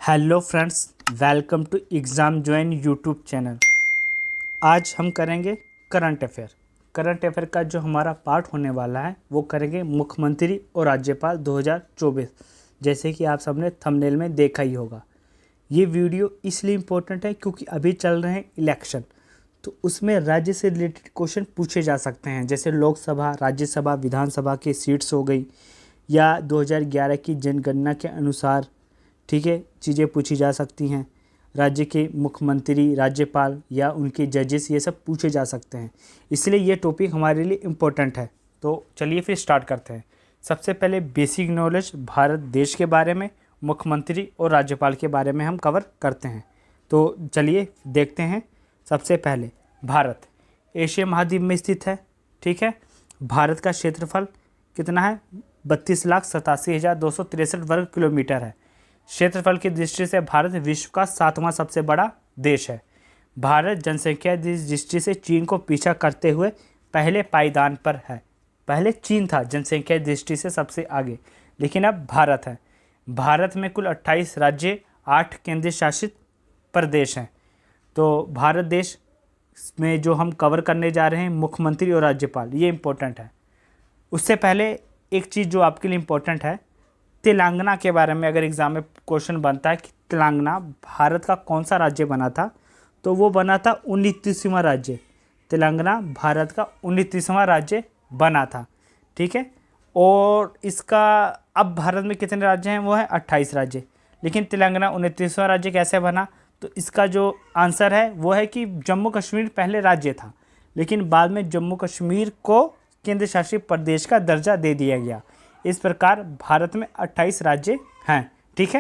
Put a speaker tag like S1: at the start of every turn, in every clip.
S1: Hello friends, welcome to exam join YouTube channel. आज हम करेंगे करंट अफेयर। करंट अफेयर का जो हमारा पार्ट होने वाला है वो करेंगे मुख्यमंत्री और राज्यपाल 2024। जैसे कि आप सबने थंबनेल में देखा ही होगा। ये वीडियो इसलिए इम्पोर्टेंट है क्योंकि अभी चल रहे हैं इलेक्शन, तो उसमें राज्य से रिलेटेड क्वेश्चन पूछे जा सकते हैं। जैसे लोकसभा, राज्यसभा, विधानसभा की सीट्स हो गई, या 2011 की जनगणना के अनुसार ठीक है चीज़ें पूछी जा सकती हैं। राज्य के मुख्यमंत्री, राज्यपाल या उनके जजेस, ये सब पूछे जा सकते हैं। इसलिए ये टॉपिक हमारे लिए इम्पोर्टेंट है। तो चलिए फिर स्टार्ट करते हैं। सबसे पहले बेसिक नॉलेज भारत देश के बारे में, मुख्यमंत्री और राज्यपाल के बारे में हम कवर करते हैं। तो चलिए देखते हैं। सबसे पहले भारत एशिया महाद्वीप में स्थित है। ठीक है, भारत का क्षेत्रफल कितना है? 32,87,263 वर्ग किलोमीटर है। क्षेत्रफल की दृष्टि से भारत विश्व का 7वां सबसे बड़ा देश है। भारत जनसंख्या की दृष्टि से चीन को पीछा करते हुए पहले पायदान पर है। पहले चीन था जनसंख्या की दृष्टि से सबसे आगे, लेकिन अब भारत है। भारत में कुल 28 राज्य, 8 केंद्र शासित प्रदेश हैं। तो भारत देश में जो हम कवर करने जा रहे हैं मुख्यमंत्री और राज्यपाल, ये इम्पोर्टेंट है। उससे पहले एक चीज़ जो आपके लिए इम्पोर्टेंट है, तेलंगाना के बारे में अगर एग्ज़ाम में क्वेश्चन बनता है कि तेलंगाना भारत का कौन सा राज्य बना था, तो वो बना था 29वां राज्य। तेलंगाना भारत का 29वां राज्य बना था। ठीक है, और इसका अब भारत में कितने राज्य हैं? वो है 28 राज्य। लेकिन तेलंगाना 29वां राज्य कैसे बना? तो इसका जो आंसर है वो है कि जम्मू कश्मीर पहले राज्य था, लेकिन बाद में जम्मू कश्मीर को केंद्र शासित प्रदेश का दर्जा दे दिया गया। इस प्रकार भारत में 28 राज्य हैं। ठीक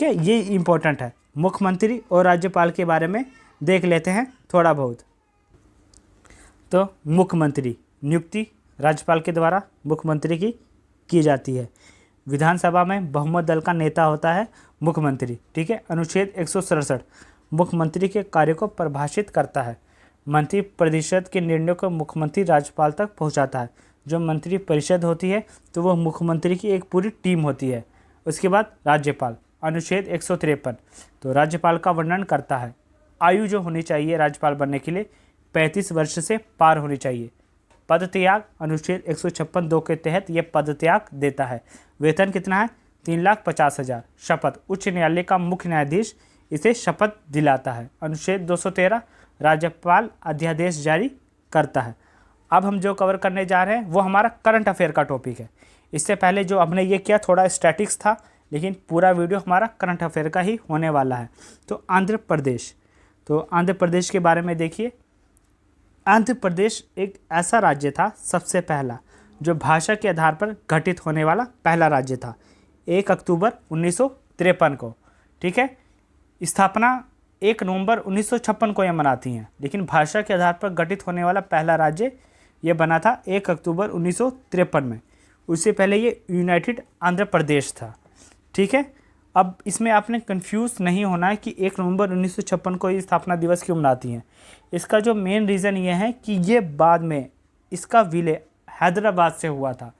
S1: है, ये इम्पोर्टेंट है। मुख्यमंत्री और राज्यपाल के बारे में देख लेते हैं थोड़ा बहुत। तो मुख्यमंत्री नियुक्ति राज्यपाल के द्वारा मुख्यमंत्री की जाती है। विधानसभा में बहुमत दल का नेता होता है मुख्यमंत्री। ठीक है, अनुच्छेद 167 मुख्यमंत्री के कार्य को परिभाषित करता है। मंत्री परिषद के निर्णयों को मुख्यमंत्री राज्यपाल तक पहुंचाता है। जो मंत्री परिषद होती है तो वह मुख्यमंत्री की एक पूरी टीम होती है। उसके बाद राज्यपाल, अनुच्छेद 153 तो राज्यपाल का वर्णन करता है। आयु जो होनी चाहिए राज्यपाल बनने के लिए 35 वर्ष से पार होनी चाहिए। पद त्याग, अनुच्छेद 156(2) के तहत यह पद त्याग देता है। वेतन कितना है? 3,50,000। शपथ, उच्च न्यायालय का मुख्य न्यायाधीश इसे शपथ दिलाता है। अनुच्छेद 213 राज्यपाल अध्यादेश जारी करता है। अब हम जो कवर करने जा रहे हैं वो हमारा करंट अफेयर का टॉपिक है। इससे पहले जो हमने ये किया थोड़ा स्टैटिक्स था, लेकिन पूरा वीडियो हमारा करंट अफेयर का ही होने वाला है। तो आंध्र प्रदेश, तो आंध्र प्रदेश के बारे में देखिए। आंध्र प्रदेश एक ऐसा राज्य था, सबसे पहला जो भाषा के आधार पर गठित होने वाला पहला राज्य था। 1 अक्टूबर 1953 को। ठीक है, स्थापना 1 नवंबर 1956 को यह मनाती हैं, लेकिन भाषा के आधार पर गठित होने वाला पहला राज्य ये बना था 1 अक्टूबर 1953 में। उससे पहले ये यूनाइटेड आंध्र प्रदेश था। ठीक है, अब इसमें आपने कंफ्यूज नहीं होना है कि 1 नवंबर 1956 को ये स्थापना दिवस क्यों मनाती हैं। इसका जो मेन रीज़न ये है कि ये बाद में इसका विलय हैदराबाद से हुआ था।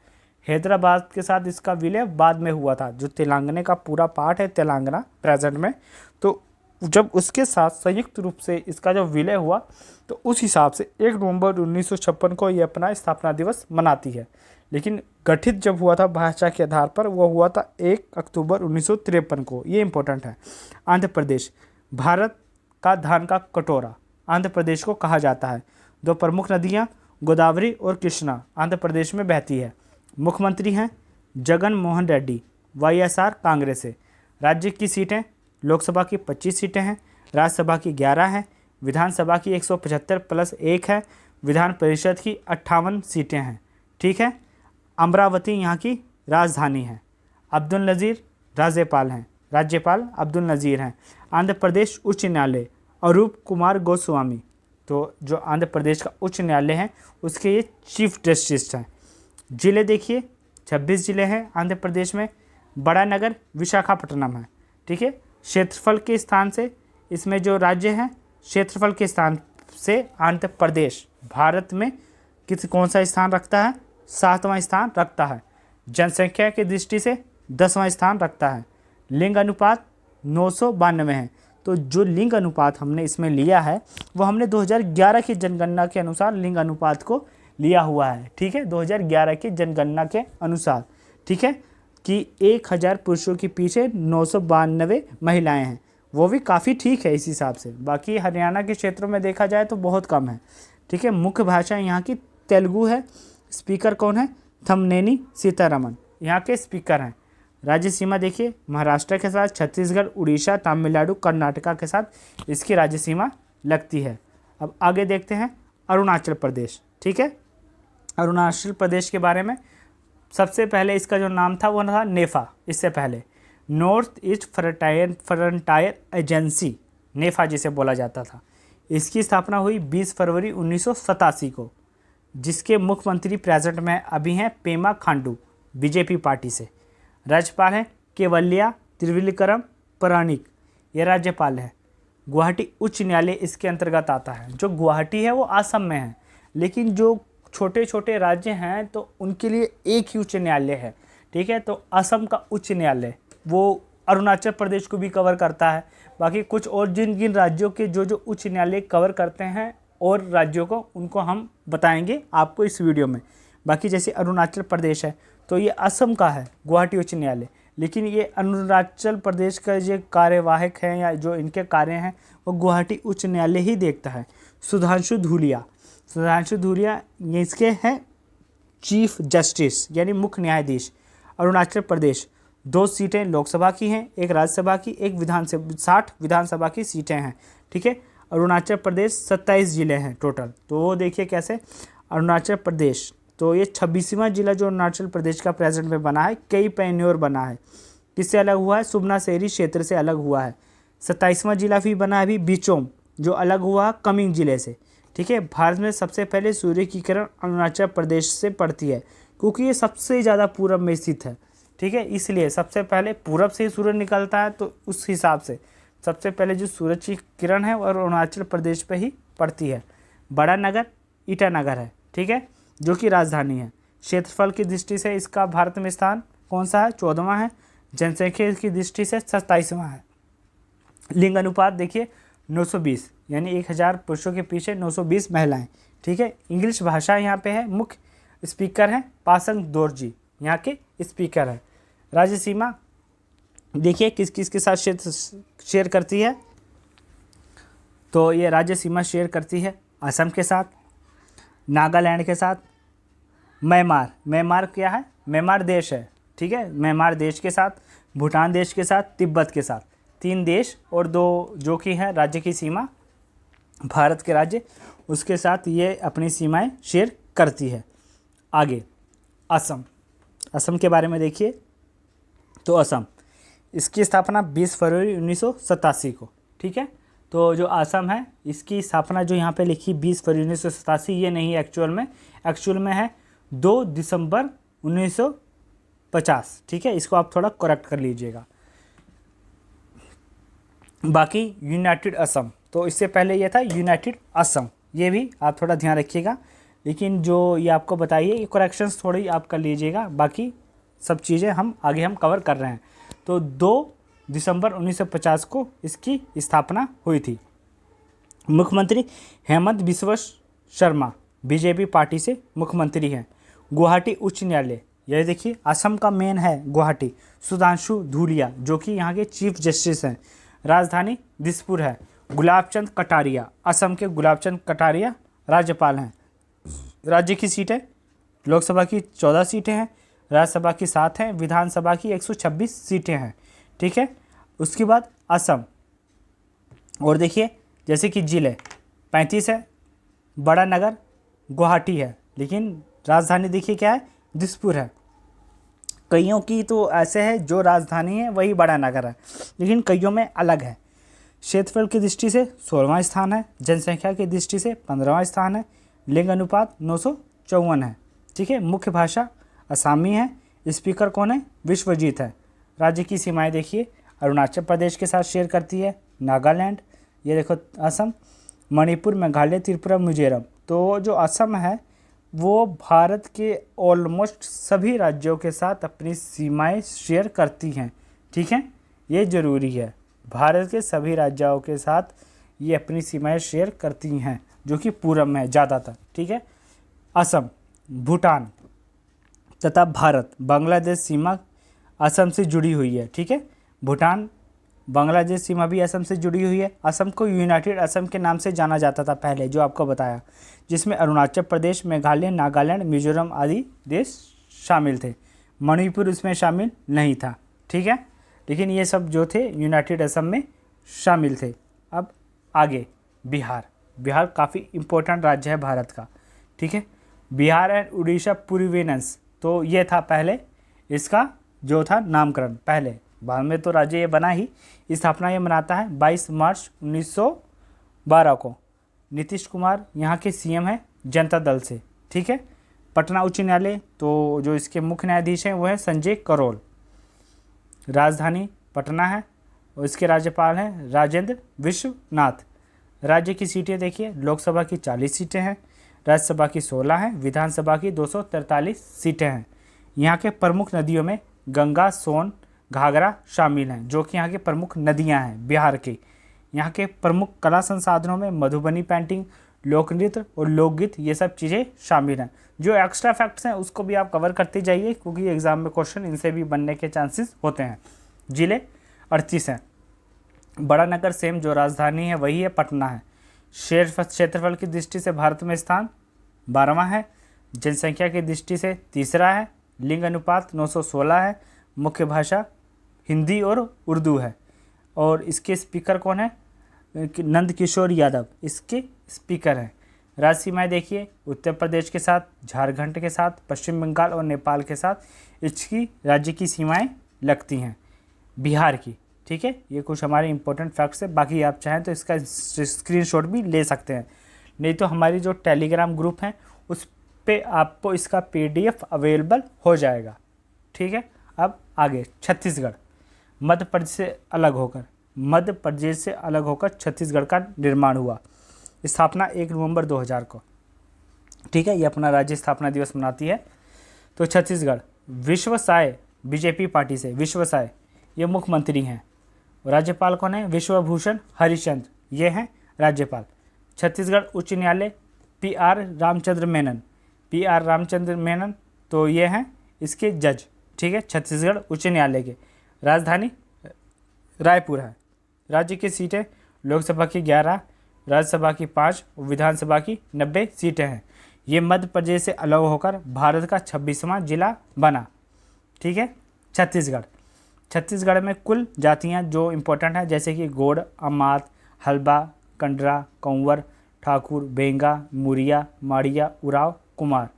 S1: हैदराबाद के साथ इसका विलय बाद में हुआ था। जो तेलंगाना का पूरा पार्ट है तेलंगाना प्रेजेंट में, तो जब उसके साथ संयुक्त रूप से इसका जो विलय हुआ तो उस हिसाब से 1 नवंबर 1956 को ये अपना स्थापना दिवस मनाती है। लेकिन गठित जब हुआ था भाषा के आधार पर, वो हुआ था 1 अक्टूबर 1953 को। ये इंपॉर्टेंट है। आंध्र प्रदेश, भारत का धान का कटोरा आंध्र प्रदेश को कहा जाता है। 2 प्रमुख नदियाँ गोदावरी और कृष्णा आंध्र प्रदेश में बहती है। मुख्यमंत्री हैं जगन मोहन रेड्डी, वाईएसआर कांग्रेस से। राज्य की सीटें लोकसभा की 25 सीटें हैं, राज्यसभा की 11 हैं, विधानसभा की 175 प्लस 1 है, विधान परिषद की 58 सीटें हैं। ठीक है, अमरावती यहाँ की राजधानी है। अब्दुल नज़ीर राज्यपाल अब्दुल नज़ीर हैं। आंध्र प्रदेश उच्च न्यायालय अरूप कुमार गोस्वामी, तो जो आंध्र प्रदेश का उच्च न्यायालय है उसके ये चीफ जस्टिस हैं। जिले देखिए 26 जिले हैं आंध्र प्रदेश में। बड़ा नगर विशाखापट्टनम है। ठीक है, क्षेत्रफल के स्थान से इसमें जो राज्य हैं, क्षेत्रफल के स्थान से आंध्र प्रदेश भारत में कौन सा स्थान रखता है? 7वां स्थान रखता है। जनसंख्या की दृष्टि से 10वां स्थान रखता है। लिंग अनुपात 992 हैं। तो जो लिंग अनुपात हमने इसमें लिया है वो हमने 2011 की जनगणना के अनुसार लिंग अनुपात को लिया हुआ है। ठीक है, 2011 की जनगणना के अनुसार, ठीक है, कि 1000 पुरुषों के पीछे 992 महिलाएं हैं, वो भी काफ़ी ठीक है इस हिसाब से। बाकी हरियाणा के क्षेत्रों में देखा जाए तो बहुत कम है। ठीक है, मुख्य भाषा यहाँ की तेलुगु है। स्पीकर कौन है? थमनेनी सीतारमन यहाँ के स्पीकर हैं। राज्य सीमा देखिए, महाराष्ट्र के साथ छत्तीसगढ़, उड़ीसा, तमिलनाडु, कर्नाटका के साथ इसकी राज्य सीमा लगती है। अब आगे देखते हैं अरुणाचल प्रदेश। ठीक है, अरुणाचल प्रदेश के बारे में सबसे पहले इसका जो नाम था वो था नेफा। इससे पहले नॉर्थ ईस्ट फ्रंटायर एजेंसी, नेफा जिसे बोला जाता था। इसकी स्थापना हुई 20 फरवरी 1987 को, जिसके मुख्यमंत्री प्रेजेंट में अभी हैं पेमा खांडू, बीजेपी पार्टी से। राज्यपाल हैं केवल्या त्रिविक्रम प्राणिक, ये राज्यपाल है। गुवाहाटी उच्च न्यायालय इसके अंतर्गत आता है। जो गुवाहाटी है वो असम में है, लेकिन जो छोटे छोटे राज्य हैं तो उनके लिए एक ही उच्च न्यायालय है। ठीक है, तो असम का उच्च न्यायालय वो अरुणाचल प्रदेश को भी कवर करता है। बाकी कुछ और जिन जिन राज्यों के जो जो उच्च न्यायालय कवर करते हैं और राज्यों को, उनको हम बताएंगे आपको इस वीडियो में। बाकी जैसे अरुणाचल प्रदेश है तो ये असम का है गुवाहाटी उच्च न्यायालय, लेकिन ये अरुणाचल प्रदेश का जो कार्यवाहक हैं या जो इनके कार्य हैं वो गुवाहाटी उच्च न्यायालय ही देखता है। सुधांशु धूलिया, सुधांशु धूलिया ये इसके हैं चीफ जस्टिस यानी मुख्य न्यायाधीश। अरुणाचल प्रदेश 2 सीटें लोकसभा की हैं, एक राज्यसभा की, एक विधानसभा, 60 विधानसभा की सीटें हैं। ठीक है, अरुणाचल प्रदेश 27 जिले हैं टोटल। तो वो देखिए कैसे अरुणाचल प्रदेश, तो ये 26वां जिला जो अरुणाचल प्रदेश का प्रेजेंट में बना है, कई पैन्योर बना है। किससे अलग हुआ है? सुबना शहरी क्षेत्र से अलग हुआ है। 27वां जिला भी बना है अभी बिचोम, जो अलग हुआ है कमिंग जिले से। ठीक है, भारत में सबसे पहले सूर्य की किरण अरुणाचल प्रदेश से पड़ती है, क्योंकि ये सबसे ज़्यादा पूरब में स्थित है। ठीक है, इसलिए सबसे पहले पूरब से ही सूरज निकलता है, तो उस हिसाब से सबसे पहले जो सूरज की किरण है वो अरुणाचल प्रदेश पे ही पड़ती है। बड़ा नगर ईटानगर है, ठीक है, जो कि राजधानी है। क्षेत्रफल की दृष्टि से इसका भारत में स्थान कौन सा है? 14वां है। जनसंख्या की दृष्टि से 27वां है। लिंग अनुपात देखिए 920, यानी 1000 पुरुषों के पीछे 920 महिलाएं। ठीक है, इंग्लिश भाषा यहाँ पे है। मुख्य स्पीकर हैं पासंग दोरजी, यहाँ के स्पीकर हैं। राज्य सीमा देखिए किस किस के साथ शेयर करती है, तो ये राज्य सीमा शेयर करती है असम के साथ, नागालैंड के साथ, म्यांमार क्या है? म्यांमार देश है। ठीक है, म्यांमार देश के साथ, भूटान देश के साथ, तिब्बत के साथ, 3 देश और 2 जो कि है राज्य की सीमा भारत के राज्य, उसके साथ ये अपनी सीमाएं शेयर करती है। आगे असम के बारे में देखिए, तो असम इसकी स्थापना 20 फरवरी 1987 को। ठीक है, तो जो असम है इसकी स्थापना जो यहाँ पे लिखी 20 फरवरी 1987, ये नहीं है एक्चुअल में है 2 दिसंबर 1950। ठीक है, इसको आप थोड़ा करेक्ट कर लीजिएगा। बाकी यूनाइटेड असम, तो इससे पहले ये था यूनाइटेड असम, ये भी आप थोड़ा ध्यान रखिएगा। लेकिन जो ये आपको बताइए ये करेक्शंस थोड़ी आप कर लीजिएगा, बाकी सब चीज़ें हम कवर कर रहे हैं। तो 2 दिसंबर 1950 को इसकी स्थापना हुई थी। मुख्यमंत्री हेमंत बिस्वा शर्मा बीजेपी पार्टी से मुख्यमंत्री हैं। गुवाहाटी उच्च न्यायालय, यह देखिए असम का मेन है गुवाहाटी। सुधांशु धूलिया जो कि यहाँ के चीफ जस्टिस हैं। राजधानी दिसपुर है। गुलाबचंद कटारिया, असम के गुलाबचंद कटारिया राज्यपाल हैं। राज्य की सीटें लोकसभा की 14 सीटें हैं, राज्यसभा की 7 हैं, विधानसभा की 126 सीटें हैं। ठीक है, उसके बाद असम, और देखिए जैसे कि जिले 35 है, बड़ा नगर गुवाहाटी है, लेकिन राजधानी देखिए क्या है? दिसपुर है। कईयों की तो ऐसे है जो राजधानी है वही बड़ा नगर है, लेकिन कईयों में अलग है। क्षेत्रफल की दृष्टि से 16वां स्थान है, जनसंख्या की दृष्टि से 15वां स्थान है, लिंग अनुपात 954 है। ठीक है, मुख्य भाषा असामी है। स्पीकर कौन है? विश्वजीत है। राज्य की सीमाएं देखिए, अरुणाचल प्रदेश के साथ शेयर करती है, नागालैंड, ये देखो असम, मणिपुर, मेघालय, त्रिपुरा, मिजोरम। तो जो असम है वो भारत के ऑलमोस्ट सभी राज्यों के साथ अपनी सीमाएं शेयर करती हैं। ठीक है, ये ज़रूरी है। भारत के सभी राज्यों के साथ ये अपनी सीमाएं शेयर करती हैं, जो कि पूरब में है ज़्यादातर। ठीक है। असम, भूटान तथा भारत बांग्लादेश सीमा असम से जुड़ी हुई है। ठीक है। भूटान बांग्लादेश सीमा भी असम से जुड़ी हुई है। असम को यूनाइटेड असम के नाम से जाना जाता था पहले, जो आपको बताया, जिसमें अरुणाचल प्रदेश, मेघालय, नागालैंड, मिजोरम आदि देश शामिल थे। मणिपुर इसमें शामिल नहीं था। ठीक है। लेकिन ये सब जो थे यूनाइटेड असम में शामिल थे। अब आगे बिहार। बिहार काफ़ी इम्पोर्टेंट राज्य है भारत का। ठीक है। बिहार एंड उड़ीसा प्रोविंस, तो ये था पहले इसका जो था नामकरण पहले, बाद में तो राज्य ये बना ही। स्थापना ये मनाता है 22 मार्च 1912 को। नीतीश कुमार यहाँ के सीएम हैं जनता दल से। ठीक है। पटना उच्च न्यायालय, तो जो इसके मुख्य न्यायाधीश हैं वो है संजय करोल। राजधानी पटना है और इसके राज्यपाल हैं राजेंद्र विश्वनाथ। राज्य की सीटें देखिए, लोकसभा की 40 सीटें हैं, राज्यसभा की 16 हैं, विधानसभा की 243 सीटें हैं। यहाँ के प्रमुख नदियों में गंगा, सोन, घाघरा शामिल हैं, जो कि यहाँ की प्रमुख नदियाँ हैं बिहार की। यहाँ के प्रमुख कला संसाधनों में मधुबनी पेंटिंग, लोक नृत्य और लोकगीत, ये सब चीज़ें शामिल हैं। जो एक्स्ट्रा फैक्ट्स हैं उसको भी आप कवर करते जाइए, क्योंकि एग्जाम में क्वेश्चन इनसे भी बनने के चांसेस होते हैं। जिले 38 हैं। बड़ा नगर सेम जो राजधानी है वही है, पटना है। क्षेत्रफल की दृष्टि से भारत में स्थान 12वां है। जनसंख्या की दृष्टि से तीसरा है। लिंग अनुपात 916 है। मुख्य भाषा हिंदी और उर्दू है। और इसके स्पीकर कौन है? नंद किशोर यादव इसके स्पीकर हैं। राज्य सीमाएँ देखिए, उत्तर प्रदेश के साथ, झारखंड के साथ, पश्चिम बंगाल और नेपाल के साथ इसकी राज्य की सीमाएं लगती हैं बिहार की। ठीक है। ये कुछ हमारे इंपॉर्टेंट फैक्ट्स है। बाकी आप चाहें तो इसका स्क्रीनशॉट भी ले सकते हैं, नहीं तो हमारी जो टेलीग्राम ग्रुप है उस पे आपको इसका PDF अवेलेबल हो जाएगा। ठीक है। अब आगे छत्तीसगढ़। मध्य प्रदेश से अलग होकर छत्तीसगढ़ का निर्माण हुआ। स्थापना 1 नवंबर 2000 को। ठीक है। ये अपना राज्य स्थापना दिवस मनाती है। तो छत्तीसगढ़ विश्वसाय बीजेपी पार्टी से, विश्वसाय ये मुख्यमंत्री हैं। राज्यपाल कौन है? विश्वभूषण हरिचंद्र, ये हैं राज्यपाल। छत्तीसगढ़ उच्च न्यायालय PR रामचंद्र मेनन, तो ये हैं इसके जज। ठीक है। छत्तीसगढ़ उच्च न्यायालय के। राजधानी रायपुर है। राज्य की सीटें लोकसभा की 11, राज्यसभा की 5 और विधानसभा की 90 सीटें हैं। ये मध्य प्रदेश से अलग होकर भारत का 26वां जिला बना। ठीक है। छत्तीसगढ़ में कुल जातियां जो इम्पोर्टेंट हैं, जैसे कि गोंड, अमात, हल्बा, कंडरा, कंवर, ठाकुर, बेंगा, मुरिया, माड़िया, उराव, कुमार,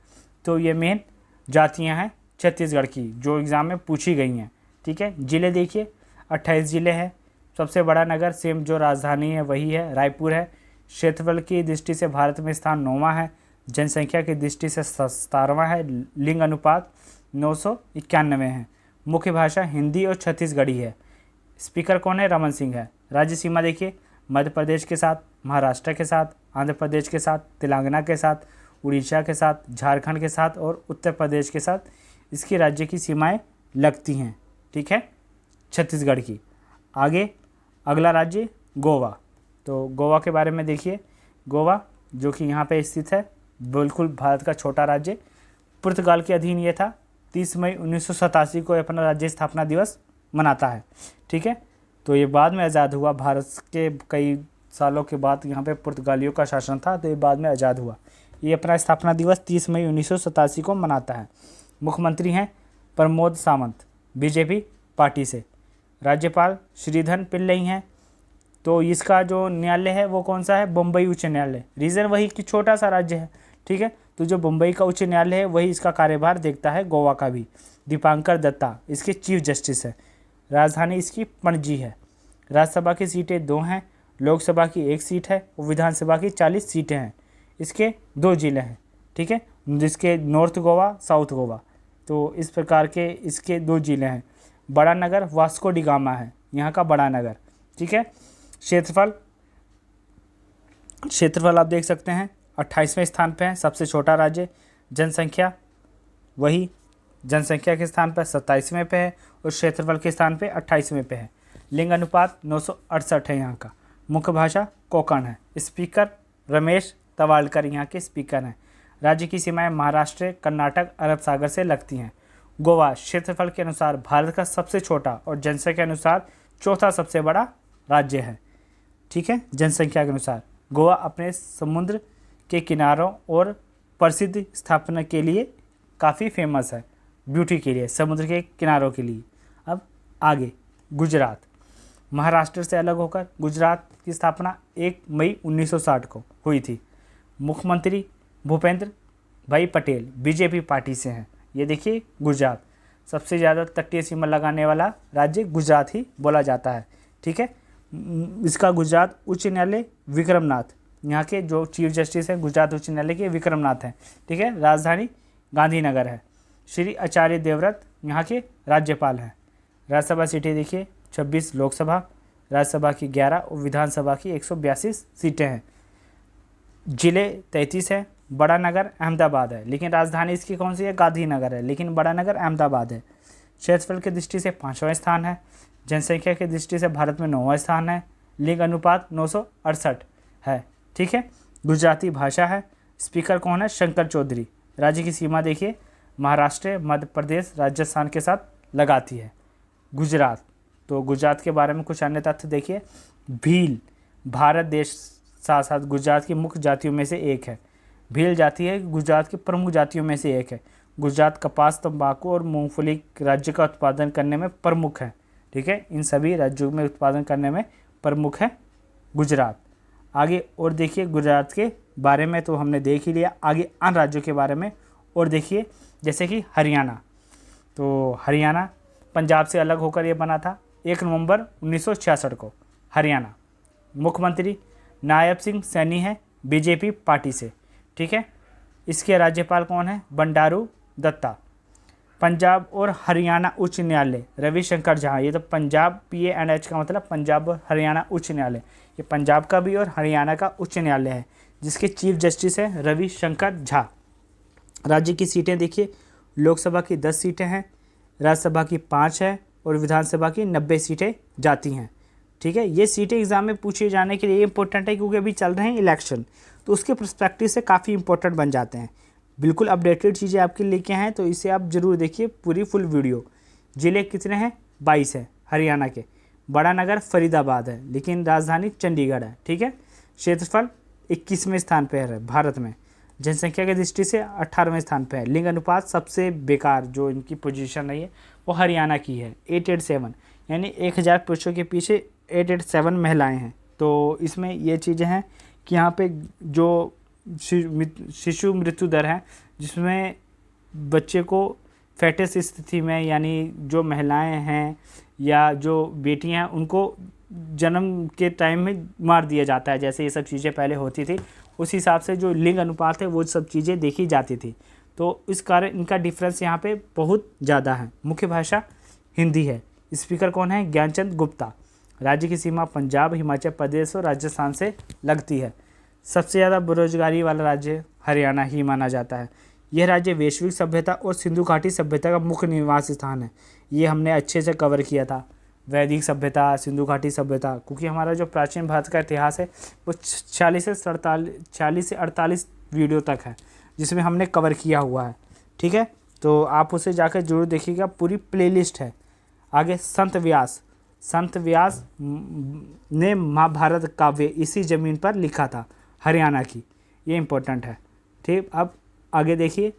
S1: तो ये मेन जातियां हैं छत्तीसगढ़ की जो एग्ज़ाम में पूछी गई हैं। ठीक है। ज़िले देखिए 28 ज़िले हैं। सबसे बड़ा नगर सेम जो राजधानी है वही है, रायपुर है। क्षेत्रफल की दृष्टि से भारत में स्थान 9वां है। जनसंख्या की दृष्टि से 17वां है। लिंग अनुपात 991 है। मुख्य भाषा हिंदी और छत्तीसगढ़ी है। स्पीकर कौन है? रमन सिंह है। राज्य सीमा देखिए, मध्य प्रदेश के साथ, महाराष्ट्र के साथ, आंध्र प्रदेश के साथ, तेलंगाना के साथ, उड़ीसा के साथ, झारखंड के साथ और उत्तर प्रदेश के साथ इसकी राज्य की सीमाएं लगती हैं। ठीक है। छत्तीसगढ़ की। आगे अगला राज्य गोवा। तो गोवा के बारे में देखिए, गोवा जो कि यहाँ पे स्थित है, बिल्कुल भारत का छोटा राज्य, पुर्तगाल के अधीन ये था। 30 मई 1987 को अपना राज्य स्थापना दिवस मनाता है। ठीक है। तो ये बाद में आज़ाद हुआ, भारत के कई सालों के बाद यहाँ पे पुर्तगालियों का शासन था, तो ये बाद में आज़ाद हुआ। ये अपना स्थापना दिवस 30 मई 1987 को मनाता है। मुख्यमंत्री हैं प्रमोद सावंत बीजेपी पार्टी से। राज्यपाल श्रीधर पिल्लई हैं। तो इसका जो न्यायालय है वो कौन सा है? बम्बई उच्च न्यायालय। रीज़न वही कि छोटा सा राज्य है। ठीक है। तो जो बम्बई का उच्च न्यायालय है वही इसका कार्यभार देखता है। गोवा का भी दीपांकर दत्ता इसके चीफ जस्टिस है। राजधानी इसकी पणजी है। राज्यसभा की सीटें 2 हैं, लोकसभा की 1 सीट है और विधानसभा की 40 सीटें हैं। इसके 2 जिले हैं। ठीक है। जिसके नॉर्थ गोवा, साउथ गोवा, तो इस प्रकार के इसके 2 जिले हैं। बड़ा नगर वास्को डी गामा है यहाँ का बड़ा नगर। ठीक है। क्षेत्रफल आप देख सकते हैं 28वें स्थान पे है, सबसे छोटा राज्य। जनसंख्या वही जनसंख्या के स्थान पर 27वें पे है और क्षेत्रफल के स्थान पे 28वें पे है। लिंग अनुपात 968 है यहाँ का। मुख्य भाषा कोंकण है। स्पीकर रमेश तवालकर यहाँ के स्पीकर हैं। राज्य की सीमाएं महाराष्ट्र, कर्नाटक, अरब सागर से लगती हैं। गोवा क्षेत्रफल के अनुसार भारत का सबसे छोटा और जनसंख्या के अनुसार चौथा सबसे बड़ा राज्य है। ठीक है, जनसंख्या के अनुसार गोवा अपने समुद्र के किनारों और प्रसिद्ध स्थापना के लिए काफ़ी फेमस है, ब्यूटी के लिए, समुद्र के किनारों के लिए। अब आगे गुजरात, महाराष्ट्र से अलग होकर गुजरात की स्थापना 1 मई 1960 को हुई थी। मुख्यमंत्री भूपेंद्र भाई पटेल बीजेपी पार्टी से हैं। ये देखिए गुजरात, सबसे ज़्यादा तटीय सीमा लगाने वाला राज्य गुजरात ही बोला जाता है। ठीक है, इसका गुजरात उच्च न्यायालय विक्रमनाथ, यहाँ के जो चीफ जस्टिस हैं गुजरात उच्च न्यायालय के विक्रमनाथ हैं। ठीक है, राजधानी गांधीनगर है। श्री आचार्य देवव्रत यहाँ के राज्यपाल हैं। राज्यसभा सीटें देखिए 26 लोकसभा, राज्यसभा की 11 और विधानसभा की 182 सीटें हैं। जिले 33 है। बड़ा नगर अहमदाबाद है, लेकिन राजधानी इसकी कौन सी है? गांधीनगर है, लेकिन बड़ा नगर अहमदाबाद है। क्षेत्रफल की दृष्टि से 5वां स्थान है। जनसंख्या की दृष्टि से भारत में 9वां स्थान है। लिंग अनुपात 968 है। ठीक है, गुजराती भाषा है। स्पीकर कौन है? शंकर चौधरी। राज्य की सीमा देखिए महाराष्ट्र, मध्य प्रदेश, राजस्थान के साथ लगाती है गुजरात। तो गुजरात के बारे में कुछ अन्य तथ्य देखिए। भील भारत देश साथ साथ गुजरात की मुख्य जातियों में से एक है। भील जाति है गुजरात की प्रमुख जातियों में से एक है। गुजरात कपास, तंबाकू और मूंगफली राज्य का उत्पादन करने में प्रमुख है। ठीक है, इन सभी राज्यों में उत्पादन करने में प्रमुख है गुजरात। आगे और देखिए गुजरात के बारे में तो हमने देख ही लिया। आगे अन्य राज्यों के बारे में और देखिए, जैसे कि हरियाणा। तो हरियाणा पंजाब से अलग होकर ये बना था 1 नवंबर 1966 को। हरियाणा मुख्यमंत्री नायब सिंह सैनी है बीजेपी पार्टी से। ठीक है, इसके राज्यपाल कौन है? बंडारू दत्ता। पंजाब और हरियाणा उच्च न्यायालय रविशंकर झा। ये तो पंजाब PANH का मतलब पंजाब और हरियाणा उच्च न्यायालय। ये पंजाब का भी और हरियाणा का उच्च न्यायालय है, जिसके चीफ जस्टिस है रविशंकर झा। राज्य की सीटें देखिए, लोकसभा की 10 सीटें हैं, राज्यसभा की 5 है और विधानसभा की 90 सीटें जाती हैं। ठीक है, ये सीटें एग्जाम में पूछे जाने के लिए इंपॉर्टेंट है, क्योंकि अभी चल रहे हैं इलेक्शन, तो उसके पर्सपेक्टिव से काफ़ी इंपॉर्टेंट बन जाते हैं। बिल्कुल अपडेटेड चीज़ें आपके लेके हैं, तो इसे आप जरूर देखिए पूरी फुल वीडियो। जिले कितने हैं? 22 है हरियाणा के। बड़ा नगर फरीदाबाद है, लेकिन राजधानी चंडीगढ़ है। ठीक है, क्षेत्रफल 21वें स्थान पर है भारत में। जनसंख्या की दृष्टि से 18वें स्थान पर है। लिंग अनुपात सबसे बेकार जो इनकी पोजीशन रही है वो हरियाणा की है 887, यानी 1000 पुरुषों के पीछे 887 महिलाएं हैं। तो इसमें ये चीज़ें हैं कि यहाँ पे जो शिशु मृत्यु दर है, जिसमें बच्चे को फेटस स्थिति में, यानी जो महिलाएं हैं या जो बेटियां हैं उनको जन्म के टाइम में मार दिया जाता है, जैसे ये सब चीज़ें पहले होती थी, उस हिसाब से जो लिंग अनुपात है वो सब चीज़ें देखी जाती थी। तो इस कारण इनका डिफरेंस यहाँ पे बहुत ज़्यादा है। मुख्य भाषा हिंदी है। स्पीकर कौन है? ज्ञानचंद गुप्ता। राज्य की सीमा पंजाब, हिमाचल प्रदेश और राजस्थान से लगती है। सबसे ज़्यादा बेरोजगारी वाला राज्य हरियाणा ही माना जाता है। यह राज्य वैश्विक सभ्यता और सिंधु घाटी सभ्यता का मुख्य निवास स्थान है। ये हमने अच्छे से कवर किया था, वैदिक सभ्यता, सिंधु घाटी सभ्यता, क्योंकि हमारा जो प्राचीन भारत का इतिहास है वो 46 से 48 वीडियो तक है, जिसमें हमने कवर किया हुआ है। ठीक है, तो आप उसे जाकर जरूर देखिएगा, पूरी प्लेलिस्ट है। आगे संत व्यास ने महाभारत काव्य इसी ज़मीन पर लिखा था, हरियाणा की। ये इम्पोर्टेंट है। ठीक, अब आगे देखिए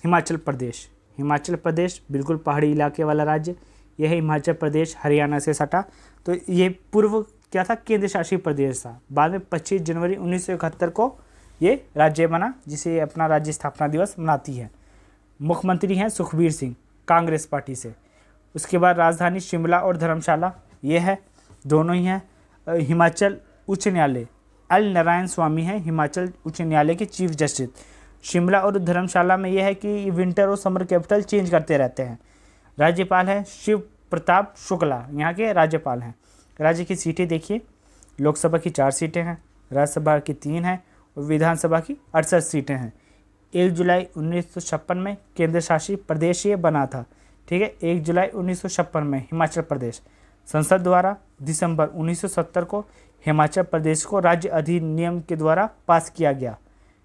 S1: हिमाचल प्रदेश बिल्कुल पहाड़ी इलाके वाला राज्य। यह है हिमाचल प्रदेश, हरियाणा से सटा। तो ये पूर्व क्या था? केंद्र शासित प्रदेश था। बाद में 25 जनवरी 1971 को ये राज्य बना, जिसे अपना राज्य स्थापना दिवस मनाती है। मुख्यमंत्री हैं सुखबीर सिंह, कांग्रेस पार्टी से। उसके बाद राजधानी शिमला और धर्मशाला, ये है, दोनों ही हैं। हिमाचल उच्च न्यायालय एल नारायण स्वामी हैं हिमाचल उच्च न्यायालय के चीफ जस्टिस। शिमला और धर्मशाला में यह है कि विंटर और समर कैपिटल चेंज करते रहते हैं। राज्यपाल हैं शिव प्रताप शुक्ला, यहाँ के राज्यपाल हैं। राज्य की सीटें देखिए, लोकसभा की 4 सीटें हैं, राज्यसभा की 3 हैं और विधानसभा की 68 सीटें हैं। 1 जुलाई 1956 में केंद्र शासित प्रदेश ये बना था। ठीक है, 1 जुलाई 1956 में हिमाचल प्रदेश संसद द्वारा दिसंबर 1970 को हिमाचल प्रदेश को राज्य अधिनियम के द्वारा पास किया गया।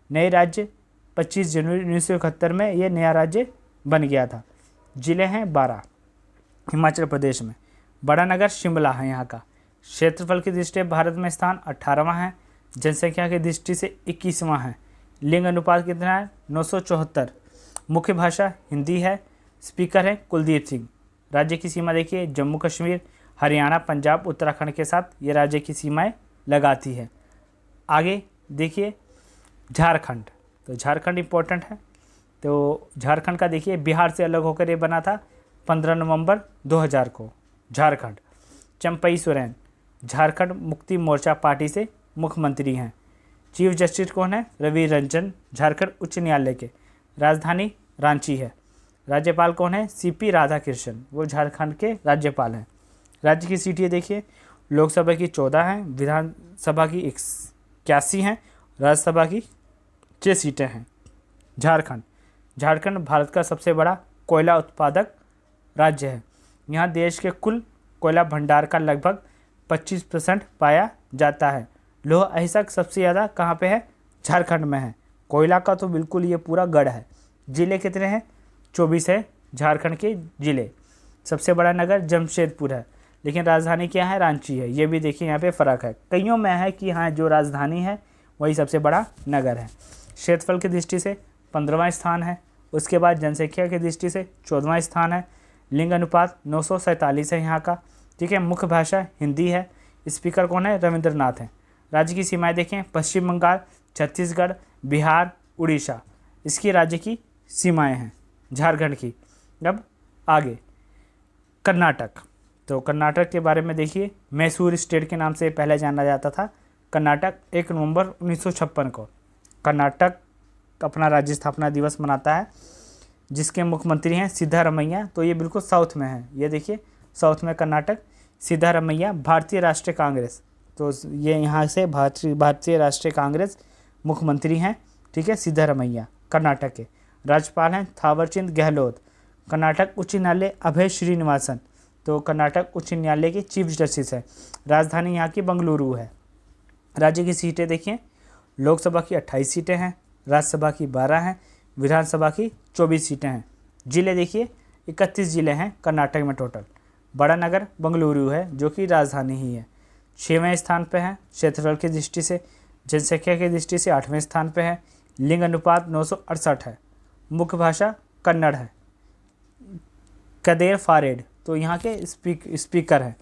S1: नए राज्य 25 जनवरी 1971 में ये नया राज्य बन गया था। जिले हैं 12 हिमाचल प्रदेश में। बड़ा नगर शिमला है यहाँ का। क्षेत्रफल की दृष्टि से भारत में स्थान 18वां है। जनसंख्या की दृष्टि से 21वां है। लिंग अनुपात कितना है? 974। मुख्य भाषा हिंदी है। स्पीकर है कुलदीप सिंह। राज्य की सीमा देखिए, जम्मू कश्मीर, हरियाणा, पंजाब, उत्तराखंड के साथ ये राज्य की सीमाएं लगाती है। आगे देखिए झारखंड। तो झारखंड इम्पोर्टेंट है। तो झारखंड का देखिए बिहार से अलग होकर ये बना था 15 नवंबर 2000 को। झारखंड। चंपई सोरेन झारखंड मुक्ति मोर्चा पार्टी से मुख्यमंत्री हैं। चीफ जस्टिस कौन है? रवि रंजन, झारखंड उच्च न्यायालय के। राजधानी रांची है। राज्यपाल कौन है? सीपी राधाकृष्णन, वो झारखंड के राज्यपाल हैं। राज्य की सीटें देखिए, लोकसभा की 14 हैं, विधानसभा की 81 हैं, राज्यसभा की 6 सीटें हैं। झारखंड भारत का सबसे बड़ा कोयला उत्पादक राज्य है। यहाँ देश के कुल कोयला भंडार का लगभग 25% पाया जाता है। लौह अयस्क सबसे ज़्यादा कहाँ पे है? झारखंड में है। कोयला का तो बिल्कुल ये पूरा गढ़ है। जिले कितने हैं? 24 है झारखंड के जिले। सबसे बड़ा नगर जमशेदपुर है, लेकिन राजधानी क्या है? रांची है। ये भी देखिए यहाँ पे फ़र्क है। कईयों में है कि हाँ जो राजधानी है वही सबसे बड़ा नगर है। क्षेत्रफल की दृष्टि से 15वां स्थान है। उसके बाद जनसंख्या की दृष्टि से 14वां स्थान है। लिंग अनुपात 947 है यहाँ का। ठीक है। मुख्य भाषा हिंदी है। स्पीकर कौन है? रविंद्रनाथ हैं। राज्य की सीमाएं देखें, पश्चिम बंगाल, छत्तीसगढ़, बिहार, उड़ीसा, इसकी राज्य की सीमाएं हैं झारखंड की। अब आगे कर्नाटक। तो कर्नाटक के बारे में देखिए, मैसूर स्टेट के नाम से पहले जाना जाता था। कर्नाटक 1 नवंबर 1956 को कर्नाटक अपना राज्य स्थापना दिवस मनाता है, जिसके मुख्यमंत्री हैं सिद्धारमैया। तो ये बिल्कुल साउथ में है। ये देखिए साउथ में कर्नाटक। सिद्धारमैया भारतीय राष्ट्रीय कांग्रेस, तो ये यहाँ से भारतीय राष्ट्रीय कांग्रेस मुख्यमंत्री हैं। ठीक है। सिद्धारमैया कर्नाटक के। राज्यपाल हैं थावरचंद गहलोत। कर्नाटक उच्च न्यायालय अभय श्रीनिवासन, तो कर्नाटक उच्च न्यायालय के चीफ जस्टिस है। राजधानी यहाँ की बेंगलुरु है। राज्य की सीटें देखिए, लोकसभा की 28 सीटें हैं, राज्यसभा की 12 हैं, विधानसभा की 24 सीटें हैं। जिले देखिए 31 जिले हैं कर्नाटक में टोटल। बड़ा नगर बेंगलुरु है, जो कि राजधानी ही है। 6वें स्थान पे है क्षेत्रफल की दृष्टि से। जनसंख्या की दृष्टि से 8वें स्थान पे है। लिंग अनुपात 968 है। मुख्य भाषा कन्नड़ है। कदेर फारेड, तो यहाँ के स्पीकर हैं।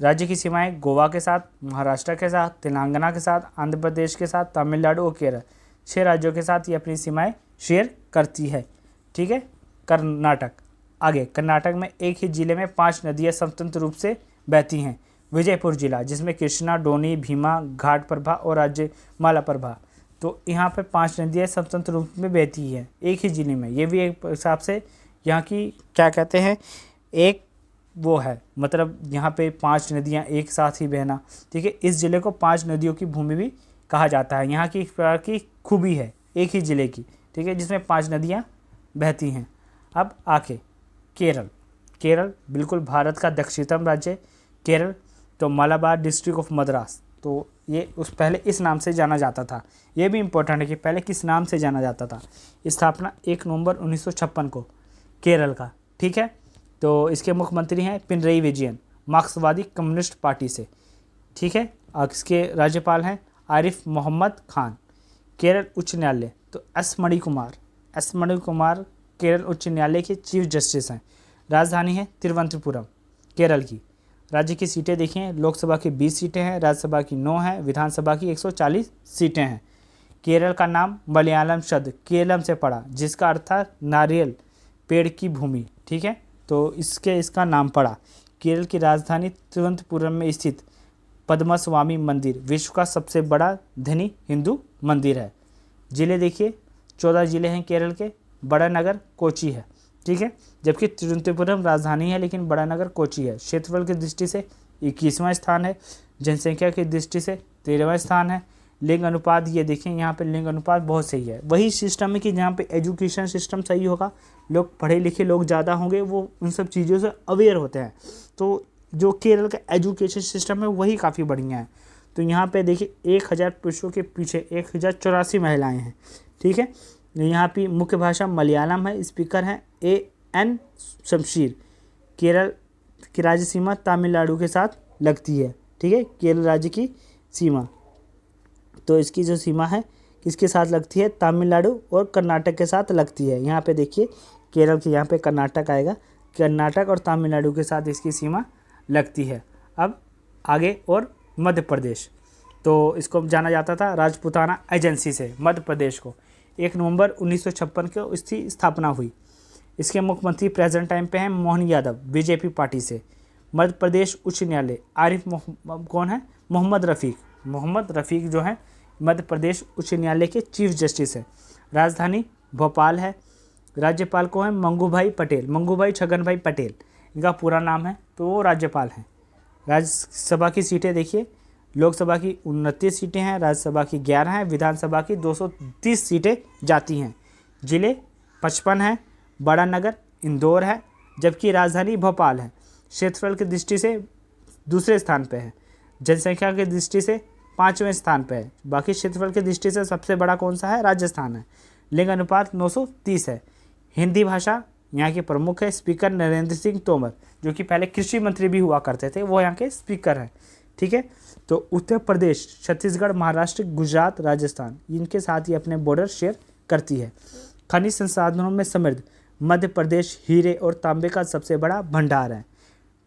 S1: राज्य की सीमाएं गोवा के साथ, महाराष्ट्र के साथ, तेलंगाना के साथ, आंध्र प्रदेश के साथ, तमिलनाडु और केरल, 6 राज्यों के साथ ये अपनी सीमाएं शेयर करती है। ठीक है। कर्नाटक। आगे कर्नाटक में एक ही जिले में 5 नदियाँ स्वतंत्र रूप से बहती हैं। विजयपुर जिला, जिसमें कृष्णा, डोनी, भीमा, घाटप्रभा और राज्य मालाप्रभा, तो यहाँ पर 5 नदियाँ स्वतंत्र रूप में बहती है एक ही जिले में। ये भी एक हिसाब से यहाँ की क्या कहते हैं, एक वो है, मतलब यहाँ पे 5 नदियाँ एक साथ ही बहना। ठीक है। इस ज़िले को 5 नदियों की भूमि भी कहा जाता है। यहाँ की एक प्रकार की खूबी है एक ही ज़िले की। ठीक है। जिसमें 5 नदियाँ बहती हैं। अब आके केरल बिल्कुल भारत का दक्षिणतम राज्य केरल। तो मालाबार डिस्ट्रिक्ट ऑफ मद्रास, तो ये पहले इस नाम से जाना जाता था। ये भी इम्पोर्टेंट है कि पहले किस नाम से जाना जाता था। स्थापना 1 नवंबर 1956 को केरल का। ठीक है। तो इसके मुख्यमंत्री हैं पिनरई विजयन, मार्क्सवादी कम्युनिस्ट पार्टी से। ठीक है। और इसके राज्यपाल हैं आरिफ मोहम्मद खान। केरल उच्च न्यायालय, तो एस मणिकुमार केरल उच्च न्यायालय के चीफ जस्टिस हैं। राजधानी है तिरुवनंतपुरम केरल की। राज्य की सीटें देखिए, लोकसभा की 20 सीटें हैं, राज्यसभा की 9 हैं, विधानसभा की 140 सीटें हैं। केरल का नाम मलयालम शब्द केलम से पड़ा, जिसका अर्थ था नारियल पेड़ की भूमि। ठीक है। तो इसका नाम पड़ा। केरल की राजधानी तिरुवनंतपुरम में स्थित पद्मस्वामी मंदिर विश्व का सबसे बड़ा धनी हिंदू मंदिर है। जिले देखिए 14 जिले हैं केरल के। बड़ा नगर कोची है। ठीक है। जबकि तिरुवनंतपुरम राजधानी है, लेकिन बड़ा नगर कोची है। क्षेत्रफल की दृष्टि से 21वां स्थान है। जनसंख्या की दृष्टि से 13वां स्थान है। लिंग अनुपात ये देखें, यहाँ पे लिंग अनुपात बहुत सही है। वही सिस्टम है कि जहाँ पे एजुकेशन सिस्टम सही होगा, लोग पढ़े लिखे लोग ज़्यादा होंगे, वो उन सब चीज़ों से अवेयर होते हैं, तो जो केरल का एजुकेशन सिस्टम है वही काफ़ी बढ़िया है। तो यहाँ पे देखिए 1000 पुरुषों के पीछे 1084 महिलाएं हैं, ठीक है। यहाँ पे मुख्य भाषा मलयालम है, स्पीकर हैं AN शमशीर। केरल की राज्य सीमा तमिलनाडु के साथ लगती है, ठीक है, केरल राज्य की सीमा। तो इसकी जो सीमा है किसके साथ लगती है, तमिलनाडु और कर्नाटक के साथ लगती है। यहाँ पे देखिए केरल के यहाँ पे कर्नाटक आएगा, कर्नाटक और तमिलनाडु के साथ इसकी सीमा लगती है। अब आगे और मध्य प्रदेश, तो इसको जाना जाता था राजपूताना एजेंसी से। मध्य प्रदेश को 1 नवंबर 1956 को इसकी स्थापना हुई। इसके मुख्यमंत्री प्रेजेंट टाइम पे हैं मोहन यादव, बीजेपी पार्टी से। मध्य प्रदेश उच्च न्यायालय आरिफ कौन है, मोहम्मद रफ़ीक जो है मध्य प्रदेश उच्च न्यायालय के चीफ जस्टिस है। राजधानी भोपाल है। राज्यपाल को है मंगूभाई छगन भाई पटेल, इनका पूरा नाम है, तो वो राज्यपाल हैं। राज्यसभा की सीटें देखिए, लोकसभा की 29 सीटें हैं, राज्यसभा की 11 हैं, विधानसभा की 230 सीटें जाती हैं। जिले 55 हैं, बड़ा नगर इंदौर है, जबकि राजधानी भोपाल है। क्षेत्रफल की दृष्टि से दूसरे स्थान पे है, जनसंख्या की दृष्टि से 5वें स्थान पे है। बाकी क्षेत्रफल की दृष्टि से सबसे बड़ा कौन सा है, राजस्थान है। लिंग अनुपात 930 है। हिंदी भाषा यहाँ के प्रमुख है। स्पीकर नरेंद्र सिंह तोमर, जो कि पहले कृषि मंत्री भी हुआ करते थे, वो यहाँ के स्पीकर हैं, ठीक है। तो उत्तर प्रदेश, छत्तीसगढ़, महाराष्ट्र, गुजरात, राजस्थान, इनके साथ ही अपने बॉर्डर शेयर करती है। खनिज संसाधनों में समृद्ध मध्य प्रदेश हीरे और तांबे का सबसे बड़ा भंडार है।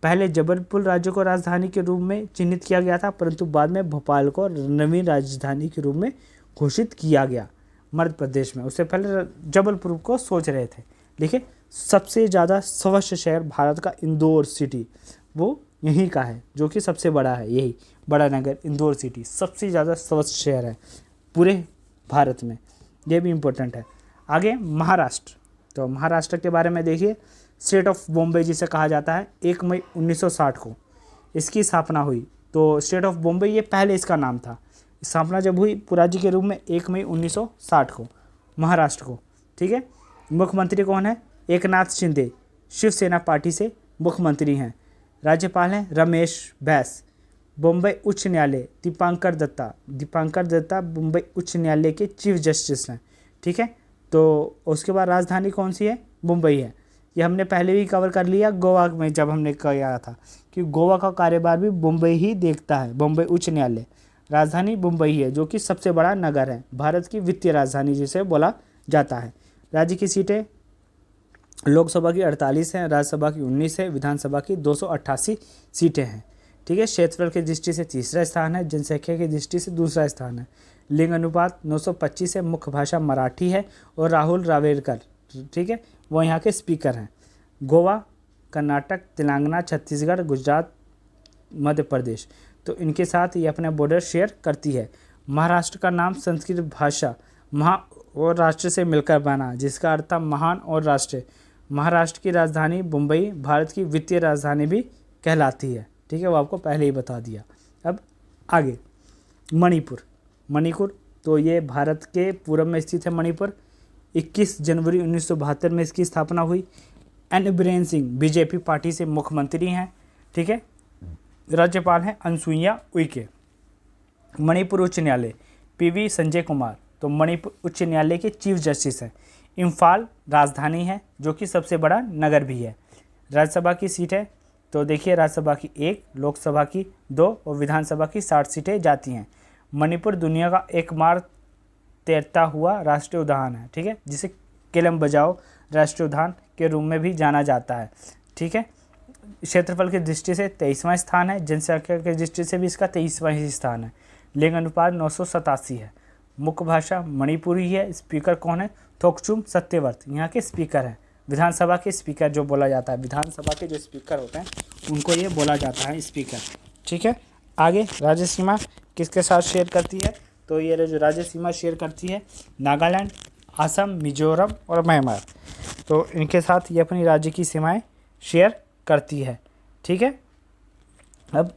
S1: पहले जबलपुर राज्य को राजधानी के रूप में चिन्हित किया गया था, परंतु बाद में भोपाल को नवीन राजधानी के रूप में घोषित किया गया मध्य प्रदेश में। उससे पहले जबलपुर को सोच रहे थे। देखिए सबसे ज़्यादा स्वच्छ शहर भारत का इंदौर सिटी, वो यहीं का है, जो कि सबसे बड़ा है। यही बड़ा नगर इंदौर सिटी सबसे ज़्यादा स्वच्छ शहर है पूरे भारत में, ये भी इम्पोर्टेंट है। आगे महाराष्ट्र, तो महाराष्ट्र के बारे में देखिए, स्टेट ऑफ बॉम्बे जिसे कहा जाता है, 1 मई 1960 को इसकी स्थापना हुई। तो स्टेट ऑफ बॉम्बे ये पहले इसका नाम था। स्थापना जब हुई राज्य के रूप में 1 मई 1960 को महाराष्ट्र को, ठीक है। मुख्यमंत्री कौन है, एकनाथ शिंदे, शिवसेना पार्टी से मुख्यमंत्री हैं। राज्यपाल हैं रमेश बैस। बॉम्बे उच्च न्यायालय दीपांकर दत्ता बॉम्बे उच्च न्यायालय के चीफ जस्टिस हैं, ठीक है। तो उसके बाद राजधानी कौन सी है, मुंबई है। ये हमने पहले भी कवर कर लिया गोवा में, जब हमने किया था कि गोवा का कार्यभार भी मुंबई ही देखता है, बॉम्बे उच्च न्यायालय। राजधानी मुंबई है, जो कि सबसे बड़ा नगर है, भारत की वित्तीय राजधानी जिसे बोला जाता है। राज्य की सीटें लोकसभा की 48 हैं, राज्यसभा की 19 है, विधानसभा की 288 सीटें हैं, ठीक है। क्षेत्रफल की दृष्टि से तीसरा स्थान है, जनसंख्या की दृष्टि से दूसरा स्थान है। लिंग अनुपात 925 है। मुख्य भाषा मराठी है और राहुल रावेरकर, ठीक है, वो यहाँ के स्पीकर हैं। गोवा, कर्नाटक, तेलंगाना, छत्तीसगढ़, गुजरात, मध्य प्रदेश, तो इनके साथ ये अपना बॉर्डर शेयर करती है। महाराष्ट्र का नाम संस्कृत भाषा महा और राष्ट्र से मिलकर बना, जिसका अर्थ था महान और राष्ट्र। महाराष्ट्र की राजधानी मुंबई भारत की वित्तीय राजधानी भी कहलाती है, ठीक है, वो आपको पहले ही बता दिया। अब आगे मणिपुर, तो ये भारत के पूर्व में स्थित है मणिपुर। 21 जनवरी 1972 में इसकी स्थापना हुई। N Biren Singh BJP party से मुख्यमंत्री हैं, ठीक है। राज्यपाल हैं अनसुईया उइके। मणिपुर उच्च न्यायालय PV संजय कुमार, तो मणिपुर उच्च न्यायालय के चीफ जस्टिस हैं। इम्फाल राजधानी है, जो कि सबसे बड़ा नगर भी है। राज्यसभा की सीट है, तो देखिए राज्यसभा की 1, लोकसभा की 2 और विधानसभा की 60 सीटें जाती हैं। मणिपुर दुनिया का एकमात्र तैरता हुआ राष्ट्रीय उद्यान है, ठीक है, जिसे केलम बजाओ राष्ट्रीय उद्यान के रूप में भी जाना जाता है, ठीक है। क्षेत्रफल की दृष्टि से 23वां स्थान है, जनसंख्या की दृष्टि से भी इसका 23वां ही स्थान है। लिंग अनुपात 987 है। मुख्य भाषा मणिपुरी है। स्पीकर कौन है, थोकचुम सत्यवर्त, यहाँ के स्पीकर हैं। विधानसभा के स्पीकर जो बोला जाता है, विधानसभा के जो स्पीकर होते हैं उनको ये बोला जाता है स्पीकर, ठीक है। आगे राज्य सीमा किसके साथ शेयर करती है, तो ये जो राज्य सीमा शेयर करती है नागालैंड, असम, मिजोरम और म्यांमार, तो इनके साथ ये अपनी राज्य की सीमाएं शेयर करती है, ठीक है। अब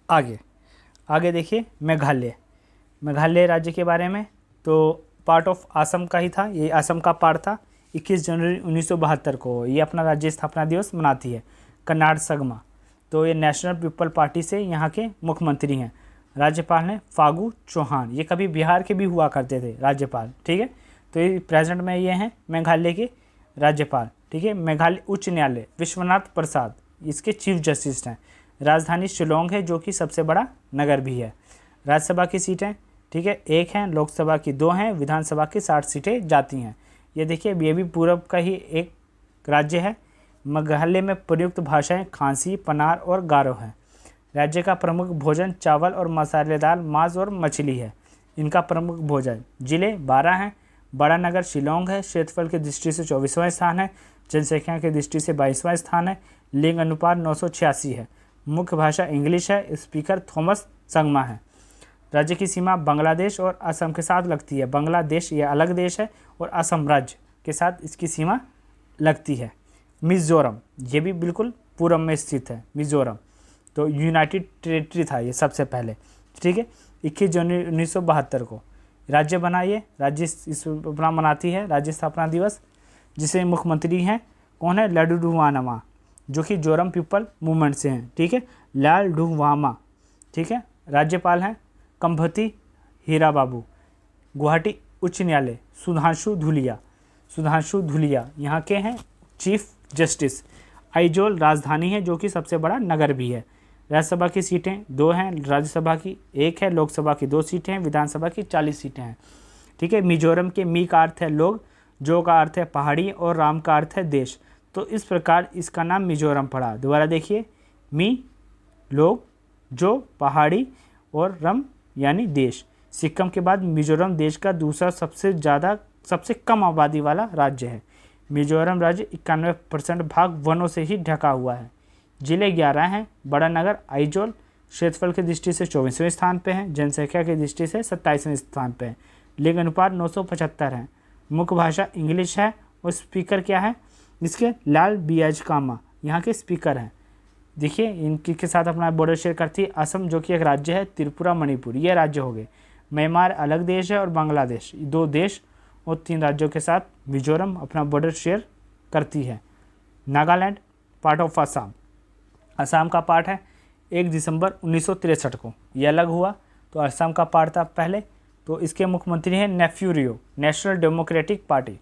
S1: आगे देखिए मेघालय राज्य के बारे में, तो पार्ट ऑफ असम का ही था, ये असम का पार्ट था। 21 जनवरी 1972 को ये अपना राज्य स्थापना दिवस मनाती है। कर्नाटक, तो ये नेशनल पीपल पार्टी से यहाँ के मुख्यमंत्री हैं। राज्यपाल हैं फागू चौहान, ये कभी बिहार के भी हुआ करते थे राज्यपाल, ठीक है। तो ये प्रेजेंट में ये हैं मेघालय के राज्यपाल, ठीक है। मेघालय उच्च न्यायालय विश्वनाथ प्रसाद इसके चीफ जस्टिस हैं। राजधानी शिलोंग है जो कि सबसे बड़ा नगर भी है। राज्यसभा की सीटें, ठीक है, 1 हैं, लोकसभा की 2 हैं, विधानसभा की 60 सीटें जाती हैं। ये देखिए ये भी पूरब का ही एक राज्य है। मेघालय में प्रयुक्त भाषाएं खासी, पनार और गारो हैं। राज्य का प्रमुख भोजन चावल और मसालेदार मांस और मछली है, इनका प्रमुख भोजन। जिले 12 हैं। बड़ा नगर शिलोंग है। क्षेत्रफल की दृष्टि से 24वां स्थान है। जनसंख्या की दृष्टि से 22वां स्थान है। लिंग अनुपात 986 है। मुख्य भाषा इंग्लिश है। स्पीकर थॉमस संगमा है। राज्य की सीमा बांग्लादेश और असम के साथ लगती है। बांग्लादेश ये अलग देश है और असम राज्य के साथ इसकी सीमा लगती है। मिजोरम ये भी बिल्कुल पूरब में स्थित है। मिजोरम तो यूनाइटेड टेरिटरी था ये सबसे पहले, ठीक है। 21 जनवरी 1972 को राज्य बना। ये राज्य इस अपना मनाती है राज्य स्थापना दिवस, जिसे मुख्यमंत्री हैं कौन है, लालडुवामा, जो कि जोरम पीपल मूवमेंट से हैं, ठीक है, लालडुवामा, ठीक है। राज्यपाल हैं कंभती हीरा बाबू। गुवाहाटी उच्च न्यायालय सुधांशु धुलिया यहाँ के हैं चीफ जस्टिस। आइजोल राजधानी है जो कि सबसे बड़ा नगर भी है। राज्यसभा की सीटें 2 हैं, राज्यसभा की 1 है, लोकसभा की 2 सीटें हैं, विधानसभा की 40 सीटें हैं, ठीक है। मिजोरम के मी का अर्थ है लोग, जो का अर्थ है पहाड़ी और राम का अर्थ है देश, तो इस प्रकार इसका नाम मिजोरम पड़ा। दोबारा देखिए, मी लोग, जो पहाड़ी और रम यानी देश। सिक्किम के बाद मिजोरम देश का दूसरा सबसे कम आबादी वाला राज्य है। मिजोरम राज्य 91% भाग वनों से ही ढका हुआ है। जिले 11 हैं। बड़ा नगर आइजोल क्षेत्रफल की दृष्टि से 24वें स्थान पे है। जनसंख्या की दृष्टि से 27वें स्थान पे है। लिंग अनुपात 975 है। मुख्य भाषा इंग्लिश है और स्पीकर क्या है इसके, लाल बियाज कामा यहाँ के स्पीकर हैं। देखिए इनके के साथ अपना बॉर्डर शेयर करती है असम जो कि एक राज्य है, त्रिपुरा मणिपुर ये राज्य हो गए। म्यांमार अलग देश है और बांग्लादेश 2 देश और 3 राज्यों के साथ मिजोरम अपना बॉर्डर शेयर करती है। नागालैंड पार्ट ऑफ असम, असम का पार्ट है। 1 दिसंबर 1963 को ये अलग हुआ, तो असम का पार्ट था पहले। तो इसके मुख्यमंत्री हैं नेफ्यू रियो, नेशनल डेमोक्रेटिक पार्टी।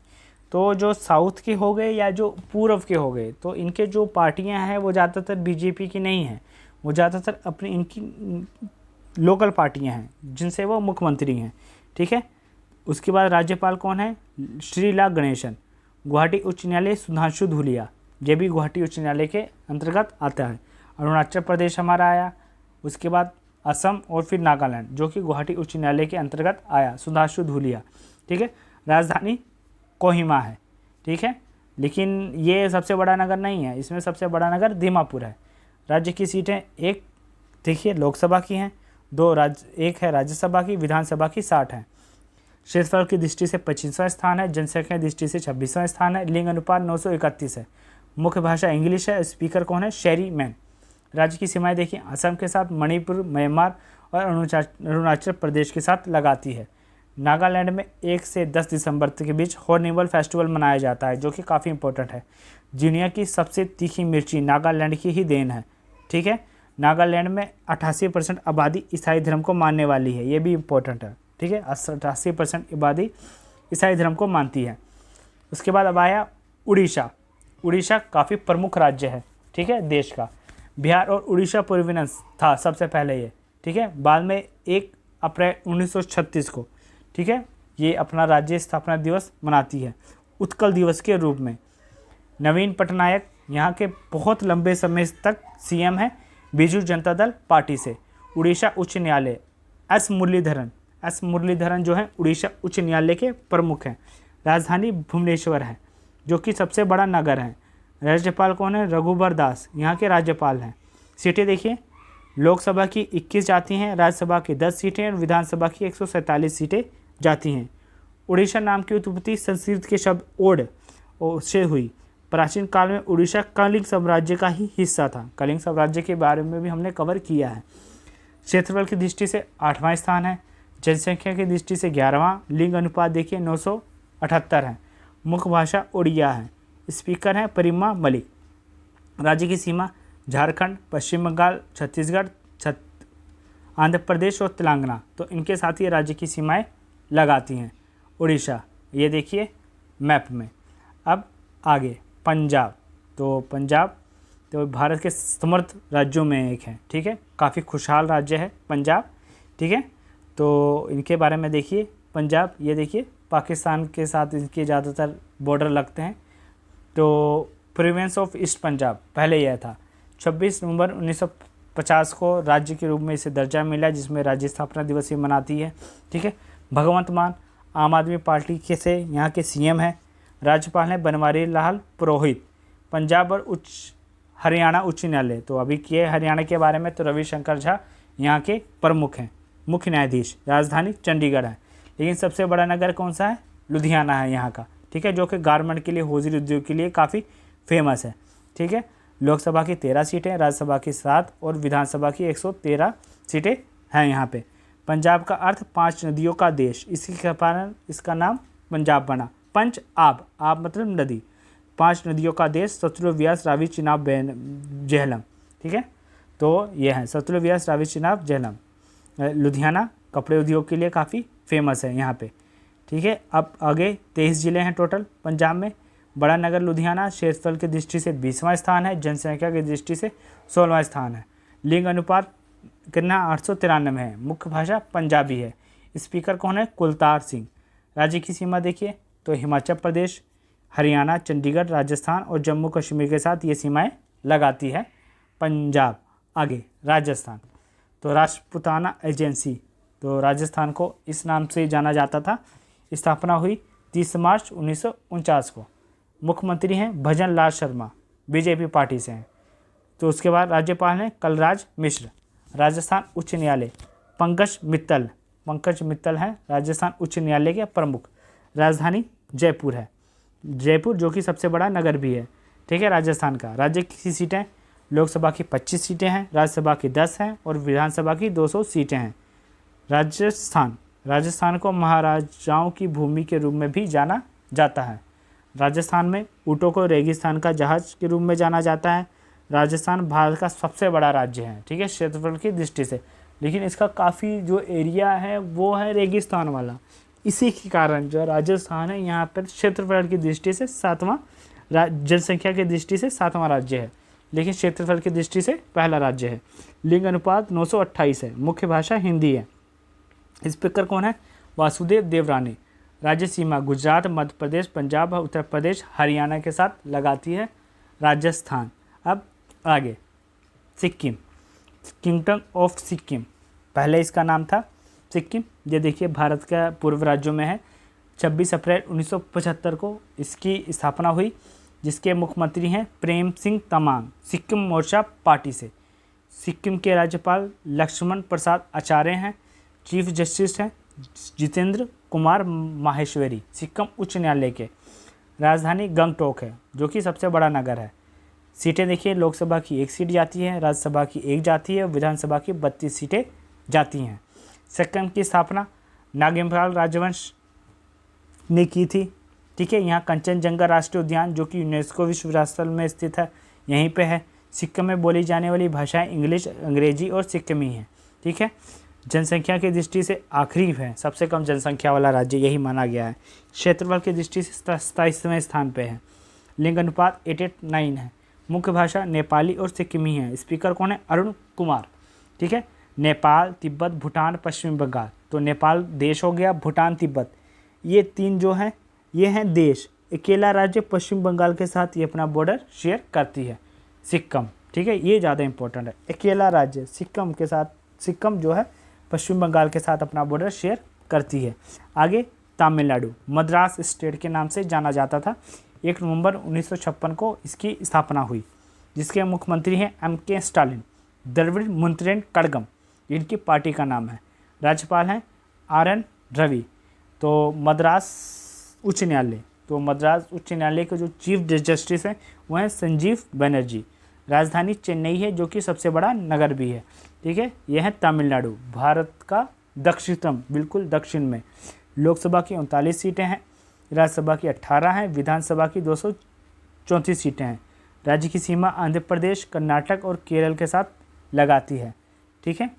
S1: तो जो साउथ के हो गए या जो पूर्व के हो गए, तो इनके जो पार्टियां हैं वो ज़्यादातर बीजेपी की नहीं हैं, वो ज़्यादातर अपनी इनकी लोकल पार्टियां हैं जिनसे वो मुख्यमंत्री हैं, ठीक है। उसके बाद राज्यपाल कौन है, श्रीला गणेशन। गुवाहाटी उच्च न्यायालय सुधांशु धुलिया, ये भी गुवाहाटी उच्च न्यायालय के अंतर्गत आता है। अरुणाचल प्रदेश हमारा आया, उसके बाद असम और फिर नागालैंड जो कि गुवाहाटी उच्च न्यायालय के अंतर्गत आया, सुधांशु धुलिया, ठीक है। राजधानी कोहिमा है, ठीक है, लेकिन ये सबसे बड़ा नगर नहीं है, इसमें सबसे बड़ा नगर दीमापुर है। राज्य की सीटें 1 देखिए लोकसभा की हैं, 1 है राज्यसभा की, विधानसभा की 60 हैं। क्षेत्रफल की दृष्टि से 25वां स्थान है। जनसंख्या की दृष्टि से 26वां स्थान है। लिंग अनुपात 931 है। मुख्य भाषा इंग्लिश है। स्पीकर कौन है, शेरी मैन। राज्य की सीमाएं देखिए असम के साथ, मणिपुर, म्यांमार और अरुणाचल प्रदेश के साथ लगाती है। नागालैंड में 1 से 10 दिसंबर के बीच हॉर्नबिल फेस्टिवल मनाया जाता है जो कि काफ़ी इंपॉर्टेंट है। दुनिया की सबसे तीखी मिर्ची नागालैंड की ही देन है, ठीक है। नागालैंड में 88% आबादी ईसाई धर्म को मानने वाली है, ये भी इम्पोर्टेंट है, ठीक है। 88% आबादी ईसाई धर्म को मानती है। उसके बाद अब आया उड़ीसा। उड़ीसा काफ़ी प्रमुख राज्य है, ठीक है, देश का। बिहार और उड़ीसा प्रोविंस था सबसे पहले ये, ठीक है। बाद में 1 अप्रैल 1936 को, ठीक है, ये अपना राज्य स्थापना दिवस मनाती है उत्कल दिवस के रूप में। नवीन पटनायक यहाँ के बहुत लंबे समय तक सीएम है बीजू जनता दल पार्टी से। उड़ीसा उच्च न्यायालय एस मुरलीधरन जो है उड़ीसा उच्च न्यायालय के प्रमुख हैं। राजधानी भुवनेश्वर है जो कि सबसे बड़ा नगर है। राज्यपाल कौन है, रघुबर दास यहाँ के राज्यपाल हैं। सीटें देखिए लोकसभा की 21 जाती हैं, राज्यसभा की 10 सीटें और विधानसभा की 147 सीटें जाती हैं। उड़ीसा नाम की उत्पत्ति संस्कृत के शब्द ओड से हुई। प्राचीन काल में उड़ीसा कलिंग साम्राज्य का ही हिस्सा था। कलिंग साम्राज्य के बारे में भी हमने कवर किया है। क्षेत्रफल की दृष्टि से 8वां स्थान है। जनसंख्या की दृष्टि से 11वां। लिंग अनुपात देखिए 978 है। मुख्य भाषा उड़िया है। स्पीकर हैं परिमा मलिक। राज्य की सीमा झारखंड, पश्चिम बंगाल, छत्तीसगढ़, आंध्र प्रदेश और तेलंगाना, तो इनके साथ ये राज्य की सीमाएं लगाती हैं। उड़ीसा, ये देखिए मैप में। अब आगे पंजाब, तो पंजाब तो भारत के समृद्ध राज्यों में एक है, ठीक है, काफ़ी खुशहाल राज्य है पंजाब, ठीक है। तो इनके बारे में देखिए, पंजाब ये देखिए पाकिस्तान के साथ इनके ज़्यादातर बॉर्डर लगते हैं। तो प्रोविंस ऑफ ईस्ट पंजाब पहले यह था। 26 नवंबर 1950 को राज्य के रूप में इसे दर्जा मिला, जिसमें राज्य स्थापना दिवस ही मनाती है, ठीक है। भगवंत मान आम आदमी पार्टी के से यहाँ के सीएम हैं। राज्यपाल हैं बनवारी लाल पुरोहित। पंजाब और हरियाणा उच्च न्यायालय, तो अभी किए हरियाणा के बारे में, तो रविशंकर झा यहाँ के प्रमुख हैं, मुख्य न्यायाधीश। राजधानी चंडीगढ़ है, लेकिन सबसे बड़ा नगर कौन सा है? लुधियाना है यहाँ का, ठीक है, जो कि गारमेंट के लिए, होजरी उद्योग के लिए काफ़ी फेमस है, ठीक है। लोकसभा की 13 सीटें, राज्यसभा की 7 और विधानसभा की 113 सीटें हैं यहाँ पे। पंजाब का अर्थ 5 नदियों का देश, इसी के कारण इसका नाम पंजाब बना। पंच आब, आब मतलब नदी, 5 नदियों का देश, सतलुज, व्यास, रावी, चिनाब, झेलम, ठीक है। तो ये है सतलुज, व्यास, रावी, चिनाब, झेलम। लुधियाना कपड़े उद्योग के लिए काफ़ी फेमस है यहाँ पे, ठीक है। अब आगे 23 ज़िले हैं टोटल पंजाब में। बड़ा नगर लुधियाना क्षेत्रफल की दृष्टि से 20वां स्थान है, जनसंख्या की दृष्टि से 16वां स्थान है। लिंग अनुपात कितना? 893 है। मुख्य भाषा पंजाबी है। स्पीकर कौन है? कुलतार सिंह। राज्य की सीमा देखिए, तो हिमाचल प्रदेश, हरियाणा, चंडीगढ़, राजस्थान और जम्मू कश्मीर के साथ ये सीमाएं लगाती है पंजाब। आगे राजस्थान, तो राजपुताना एजेंसी, तो राजस्थान को इस नाम से जाना जाता था। स्थापना हुई 30 मार्च 1949 को। मुख्यमंत्री हैं भजन लाल शर्मा, बीजेपी पार्टी से हैं। तो उसके बाद राज्यपाल हैं कलराज मिश्र। राजस्थान उच्च न्यायालय, पंकज मित्तल हैं राजस्थान उच्च न्यायालय के प्रमुख। राजधानी जयपुर है, जयपुर जो कि सबसे बड़ा नगर भी है, ठीक है, राजस्थान का। राज्य की सीटें, लोकसभा की 25 सीटें हैं, राज्यसभा की 10 हैं और विधानसभा की 200 सीटें हैं। राजस्थान को महाराजाओं की भूमि के रूप में भी जाना जाता है। राजस्थान में ऊँटों को रेगिस्तान का जहाज के रूप में जाना जाता है। राजस्थान भारत का सबसे बड़ा राज्य है, ठीक है, क्षेत्रफल की दृष्टि से, लेकिन इसका काफ़ी जो एरिया है वो है रेगिस्तान वाला। इसी के कारण जो राजस्थान है यहाँ पर क्षेत्रफल की दृष्टि से 7वां, जनसंख्या की दृष्टि से 7वां राज्य है, लेकिन क्षेत्रफल की दृष्टि से पहला राज्य है। लिंग अनुपात 928 है। मुख्य भाषा हिंदी है। स्पीकर कौन है? वासुदेव देवरानी। राज्य सीमा गुजरात, मध्य प्रदेश, पंजाब, उत्तर प्रदेश, हरियाणा के साथ लगाती है राजस्थान। अब आगे सिक्किम, किंगडम ऑफ सिक्किम, पहले इसका नाम था सिक्किम। ये देखिए भारत का पूर्व राज्यों में है। 26 अप्रैल 1975 को इसकी स्थापना हुई, जिसके मुख्यमंत्री हैं प्रेम सिंह तमांग, सिक्किम मोर्चा पार्टी से। सिक्किम के राज्यपाल लक्ष्मण प्रसाद आचार्य हैं। चीफ जस्टिस हैं जितेंद्र कुमार माहेश्वरी, सिक्किम उच्च न्यायालय के। राजधानी गंगटोक है, जो कि सबसे बड़ा नगर है। सीटें देखिए, लोकसभा की 1 सीट जाती है, राज्यसभा की 1 जाती है और विधानसभा की 32 सीटें जाती हैं। सिक्किम की स्थापना नागेम्पाल राजवंश ने की थी, ठीक है। यहाँ कंचनजंगा राष्ट्रीय उद्यान, जो कि यूनेस्को विश्व विरासत स्थल में स्थित है, यहीं पे है। सिक्किम में बोली जाने वाली भाषाएं इंग्लिश, अंग्रेजी और सिक्किमी हैं, ठीक है। जनसंख्या की दृष्टि से आखिरी है, सबसे कम जनसंख्या वाला राज्य यही माना गया है। क्षेत्रफल की दृष्टि से 27वें स्थान पे है। लिंग अनुपात 8:9 है। मुख्य भाषा नेपाली और सिक्किमी है। स्पीकर कौन है? अरुण कुमार, ठीक है। नेपाल, तिब्बत, भूटान, पश्चिम बंगाल, तो नेपाल देश हो गया, भूटान, तिब्बत, ये 3 जो हैं ये हैं देश। अकेला राज्य पश्चिम बंगाल के साथ ये अपना बॉर्डर शेयर करती है, सिक्किम, ठीक है, ये ज़्यादा इंपॉर्टेंट है। अकेला राज्य सिक्किम के साथ, सिक्किम जो है पश्चिम बंगाल के साथ अपना बॉर्डर शेयर करती है। आगे तमिलनाडु, मद्रास स्टेट के नाम से जाना जाता था। 1 नवंबर 1956 को इसकी स्थापना हुई, जिसके मुख्यमंत्री हैं MK स्टालिन। द्रविड़ मुनेत्र कड़गम इनकी पार्टी का नाम है। राज्यपाल हैं RN रवि। तो मद्रास उच्च न्यायालय, तो मद्रास उच्च न्यायालय के जो चीफ जस्टिस हैं वो हैं संजीव बनर्जी। राजधानी चेन्नई है, जो कि सबसे बड़ा नगर भी है, ठीक है। यह है तमिलनाडु, भारत का दक्षिणतम, बिल्कुल दक्षिण में। लोकसभा की 39 सीटें हैं, राज्यसभा की 18 हैं, विधानसभा की 234 सीटें हैं। राज्य की सीमा आंध्र प्रदेश, कर्नाटक और केरल के साथ लगाती है। ठीक है,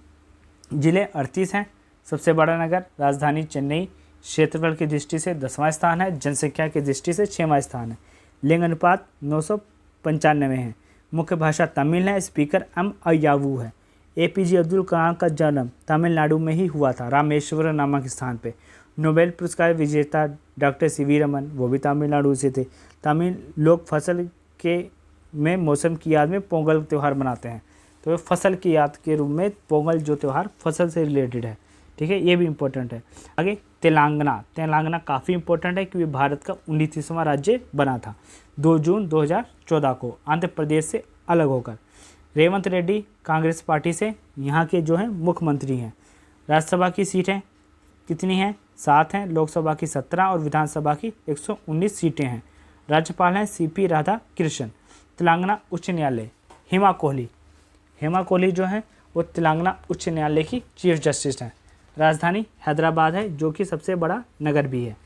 S1: जिले 38 हैं। सबसे बड़ा नगर राजधानी चेन्नई, क्षेत्रफल की दृष्टि से 10वां स्थान है, जनसंख्या की दृष्टि से 6वां स्थान है। लिंग अनुपात 995 है। मुख्य भाषा तमिल है, स्पीकर एम अय्यावू है। APJ अब्दुल कलाम का जन्म तमिलनाडु में ही हुआ था, रामेश्वरम नामक स्थान पे। नोबेल पुरस्कार विजेता डॉक्टर CV रमन, वो भी तमिलनाडु से थे। तमिल लोग फसल के में मौसम की याद में पोंगल त्यौहार मनाते हैं, तो फसल की याद के रूप में पोंगल जो त्यौहार फसल से रिलेटेड है। ठीक है, ये भी इम्पोर्टेंट है। आगे तेलंगाना काफ़ी इम्पोर्टेंट है क्योंकि भारत का 29वां राज्य बना था 2 जून 2014 को आंध्र प्रदेश से अलग होकर। रेवंत रेड्डी कांग्रेस पार्टी से यहाँ के जो हैं मुख्यमंत्री हैं। राज्यसभा की सीटें कितनी हैं? 7 हैं। लोकसभा की 17 और विधानसभा की 119 सीटें हैं। राज्यपाल हैं CP राधाकृष्णन। तेलंगाना उच्च न्यायालय हेमा कोहली जो है वो तेलंगाना उच्च न्यायालय की चीफ जस्टिस हैं। राजधानी हैदराबाद है जो कि सबसे बड़ा नगर भी है।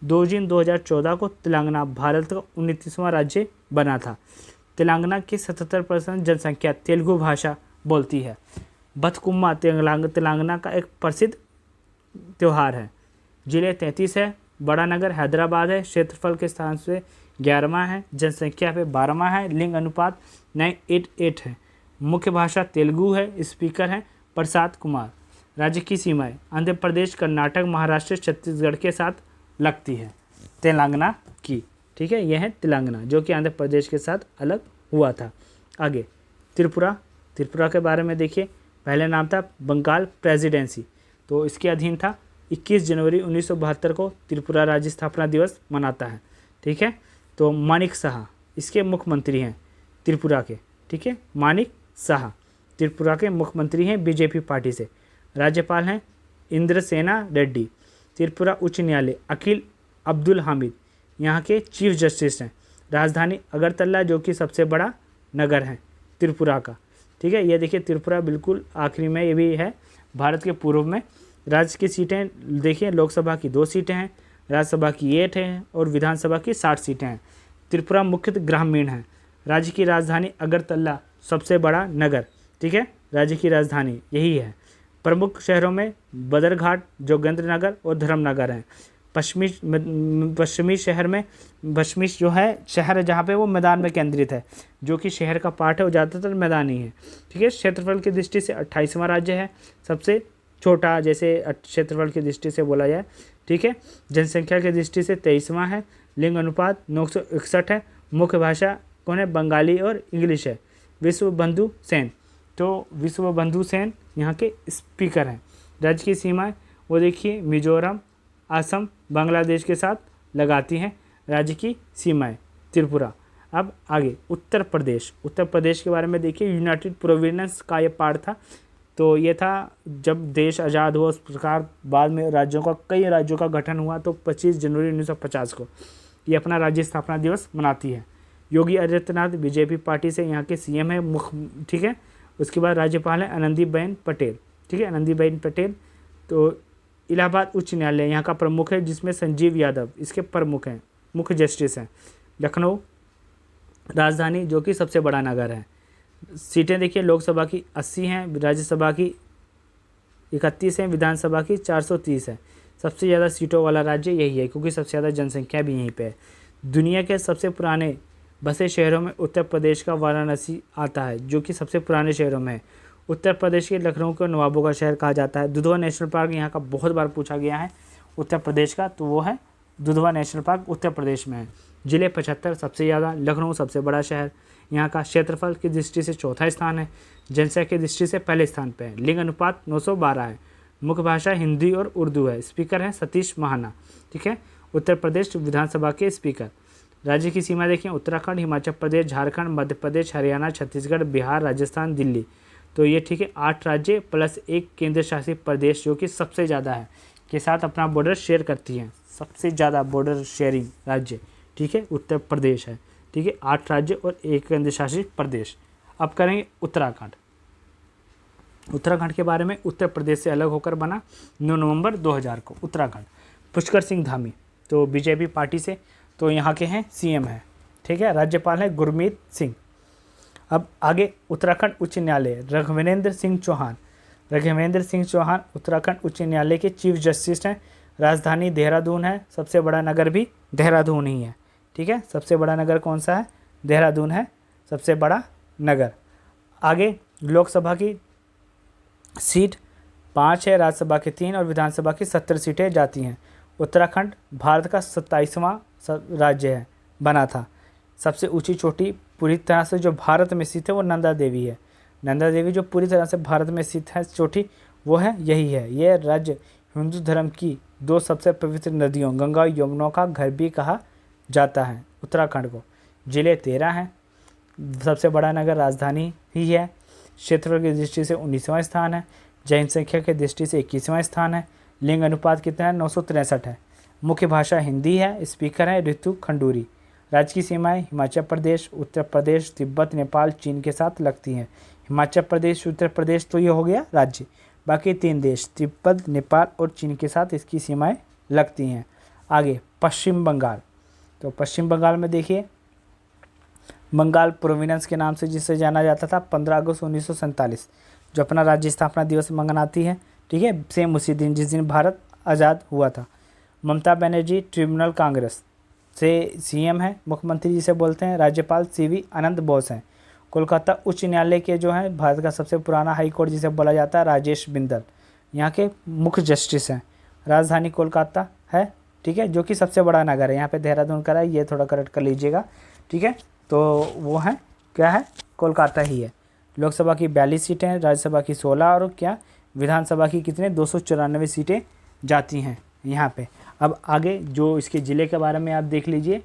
S1: 2 जून 2014 को तेलंगाना भारत का 29वां राज्य बना था। तेलंगाना की 77% जनसंख्या तेलुगु भाषा बोलती है। बथकुम्मा तेलंगाना का एक प्रसिद्ध त्यौहार है। जिले 33 है। बड़ा नगर हैदराबाद है। क्षेत्रफल के स्थान से 11वां है। जनसंख्या पे 12वां है। लिंग अनुपात 988 है। मुख्य भाषा तेलुगु है। स्पीकर हैं प्रसाद कुमार। राज्य की सीमाएं आंध्र प्रदेश, कर्नाटक, महाराष्ट्र, छत्तीसगढ़ के साथ लगती है तेलंगाना की। ठीक है, यह है तेलंगाना जो कि आंध्र प्रदेश के साथ अलग हुआ था। आगे त्रिपुरा के बारे में देखिए। पहले नाम था बंगाल प्रेसिडेंसी, तो इसके अधीन था। 21 जनवरी 1972 को त्रिपुरा राज्य स्थापना दिवस मनाता है। ठीक है, तो मानिक शाह इसके मुख्यमंत्री हैं त्रिपुरा के। ठीक है, मानिक शाह त्रिपुरा के मुख्यमंत्री हैं BJP पार्टी से। राज्यपाल हैं इंद्रसेना रेड्डी। त्रिपुरा उच्च न्यायालय अकील अब्दुल हामिद यहाँ के चीफ जस्टिस हैं। राजधानी अगरतला जो कि सबसे बड़ा नगर है त्रिपुरा का। ठीक है, ये देखिए त्रिपुरा बिल्कुल आखिरी में, ये भी है भारत के पूर्व में। राज्य की सीटें देखिए, लोकसभा की 2 सीटें हैं, राज्यसभा की 8 हैं और विधानसभा की 60 सीटें हैं। त्रिपुरा मुख्यतः ग्रामीण है। राज्य की राजधानी अगरतला सबसे बड़ा नगर। ठीक है, राज्य की राजधानी यही है। प्रमुख शहरों में बदरघाट, जोगेंद्रनगर और धर्मनगर हैं। पश्चिमी जो है शहर है जहाँ पे वो मैदान में केंद्रित है, जो कि शहर का पार्ट है वो ज़्यादातर मैदानी है। ठीक है, क्षेत्रफल की दृष्टि से 28वां राज्य है, सबसे छोटा जैसे क्षेत्रफल की दृष्टि से बोला जाए। ठीक है, जनसंख्या की दृष्टि से 23वां है। लिंग अनुपात 961 है। मुख्य भाषा कौन है? बंगाली और इंग्लिश है। विश्व बंधु सेन यहाँ के स्पीकर हैं। राज्य की सीमाएं वो देखिए, मिजोरम, असम, बांग्लादेश के साथ लगाती हैं राज्य की सीमाएं त्रिपुरा। अब आगे उत्तर प्रदेश के बारे में देखिए। यूनाइटेड प्रोविंस का ये पार्ट था, तो ये था जब देश आज़ाद हुआ उस प्रकार बाद में कई राज्यों का गठन हुआ, तो 25 जनवरी 1950 को ये अपना राज्य स्थापना दिवस मनाती है। योगी आदित्यनाथ BJP पार्टी से यहाँ के CM है ठीक है। उसके बाद राज्यपाल है आनंदीबेन पटेल। ठीक है, आनंदीबेन पटेल। तो इलाहाबाद उच्च न्यायालय यहाँ का प्रमुख है, जिसमें संजीव यादव इसके प्रमुख हैं, मुख्य जस्टिस हैं। लखनऊ राजधानी जो कि सबसे बड़ा नगर है। सीटें देखिए, लोकसभा की 80 हैं, राज्यसभा की 31 हैं, विधानसभा की 430 है। सबसे ज़्यादा सीटों वाला राज्य यही है क्योंकि सबसे ज़्यादा जनसंख्या भी यहीं पे है। दुनिया के सबसे पुराने बसे शहरों में उत्तर प्रदेश का वाराणसी आता है, जो कि सबसे पुराने शहरों में है। उत्तर प्रदेश के लखनऊ को नवाबों का शहर कहा जाता है। दुधवा नेशनल पार्क यहाँ का बहुत बार पूछा गया है उत्तर प्रदेश का, तो वो है दुधवा नेशनल पार्क उत्तर प्रदेश में है। जिले 75 सबसे ज़्यादा। लखनऊ सबसे बड़ा शहर, यहाँ का क्षेत्रफल की दृष्टि से 4था स्थान है। जनसंख्या की दृष्टि से पहले स्थान पर है। लिंग अनुपात 912 है। मुख्य भाषा हिंदी और उर्दू है। स्पीकर हैं सतीश महाना। ठीक है, उत्तर प्रदेश विधानसभा के स्पीकर। राज्य की सीमा देखिए, उत्तराखंड, हिमाचल प्रदेश, झारखंड, मध्य प्रदेश, हरियाणा, छत्तीसगढ़, बिहार, राजस्थान, दिल्ली। तो ये ठीक है 8 राज्य प्लस 1 केंद्र शासित प्रदेश जो कि सबसे ज़्यादा है के साथ अपना बॉर्डर शेयर करती हैं। सबसे ज़्यादा बॉर्डर शेयरिंग राज्य ठीक है उत्तर प्रदेश है। ठीक है, 8 राज्य और 1 केंद्र शासित प्रदेश। अब करेंगे उत्तराखंड के बारे में। उत्तर प्रदेश से अलग होकर बना 9 नवंबर 2000 को उत्तराखंड। पुष्कर सिंह धामी तो BJP पार्टी से, तो यहाँ के हैं CM है। ठीक है, राज्यपाल है गुरमीत सिंह। अब आगे उत्तराखंड उच्च न्यायालय, रघुवीरेंद्र सिंह चौहान। रघुवीरेंद्र सिंह चौहान उत्तराखंड उच्च न्यायालय के चीफ जस्टिस हैं। राजधानी देहरादून है, सबसे बड़ा नगर भी देहरादून ही है। ठीक है, सबसे बड़ा नगर कौन सा है? देहरादून है सबसे बड़ा नगर। आगे लोकसभा की सीट 5 है, राज्यसभा की 3 और विधानसभा की 70 सीटें जाती हैं। उत्तराखंड भारत का 27वां राज्य है, बना था। सबसे ऊंची चोटी पूरी तरह से जो भारत में स्थित है वो नंदा देवी है। नंदा देवी जो पूरी तरह से भारत में स्थित है चोटी, वो है यही है। यह राज्य हिंदू धर्म की 2 सबसे पवित्र नदियों गंगा और यमुना का घर भी कहा जाता है उत्तराखंड को। जिले 13 हैं। सबसे बड़ा नगर राजधानी ही है। क्षेत्रफल की दृष्टि से 19वां स्थान है। जनसंख्या की दृष्टि से 21वां स्थान है। लिंग अनुपात कितना है? 963 है। मुख्य भाषा हिंदी है। स्पीकर है ऋतु खंडूरी। राज्य की सीमाएं हिमाचल प्रदेश, उत्तर प्रदेश, तिब्बत, नेपाल, चीन के साथ लगती हैं। हिमाचल प्रदेश, उत्तर प्रदेश तो ये हो गया राज्य। बाकी 3 देश तिब्बत, नेपाल और चीन के साथ इसकी सीमाएं लगती हैं। आगे पश्चिम बंगाल। तो पश्चिम बंगाल में देखिए, बंगाल प्रोविंस के नाम से जिसे जाना जाता था 15 अगस्त 1947 जो अपना राज्य स्थापना दिवस मनाती है। ठीक है, सेम उसी दिन जिस दिन भारत आज़ाद हुआ था। ममता बनर्जी ट्रिब्यूनल कांग्रेस से सीएम है। मुख्यमंत्री जिसे बोलते हैं राज्यपाल सीवी आनंद बोस हैं। कोलकाता उच्च न्यायालय के जो है भारत का सबसे पुराना हाई कोर्ट जिसे बोला जाता है राजेश बिंदल, यहाँ के मुख्य जस्टिस हैं। राजधानी कोलकाता है। ठीक है, जो कि सबसे बड़ा नगर है। यहाँ पे देहरादून का है, ये थोड़ा करेक्ट कर लीजिएगा। ठीक है, तो वो है क्या है? कोलकाता ही है। लोकसभा की 42 सीटें, राज्यसभा की 16 और क्या विधानसभा की कितने 294 सीटें जाती हैं यहाँ पे। अब आगे जो इसके ज़िले के बारे में आप देख लीजिए।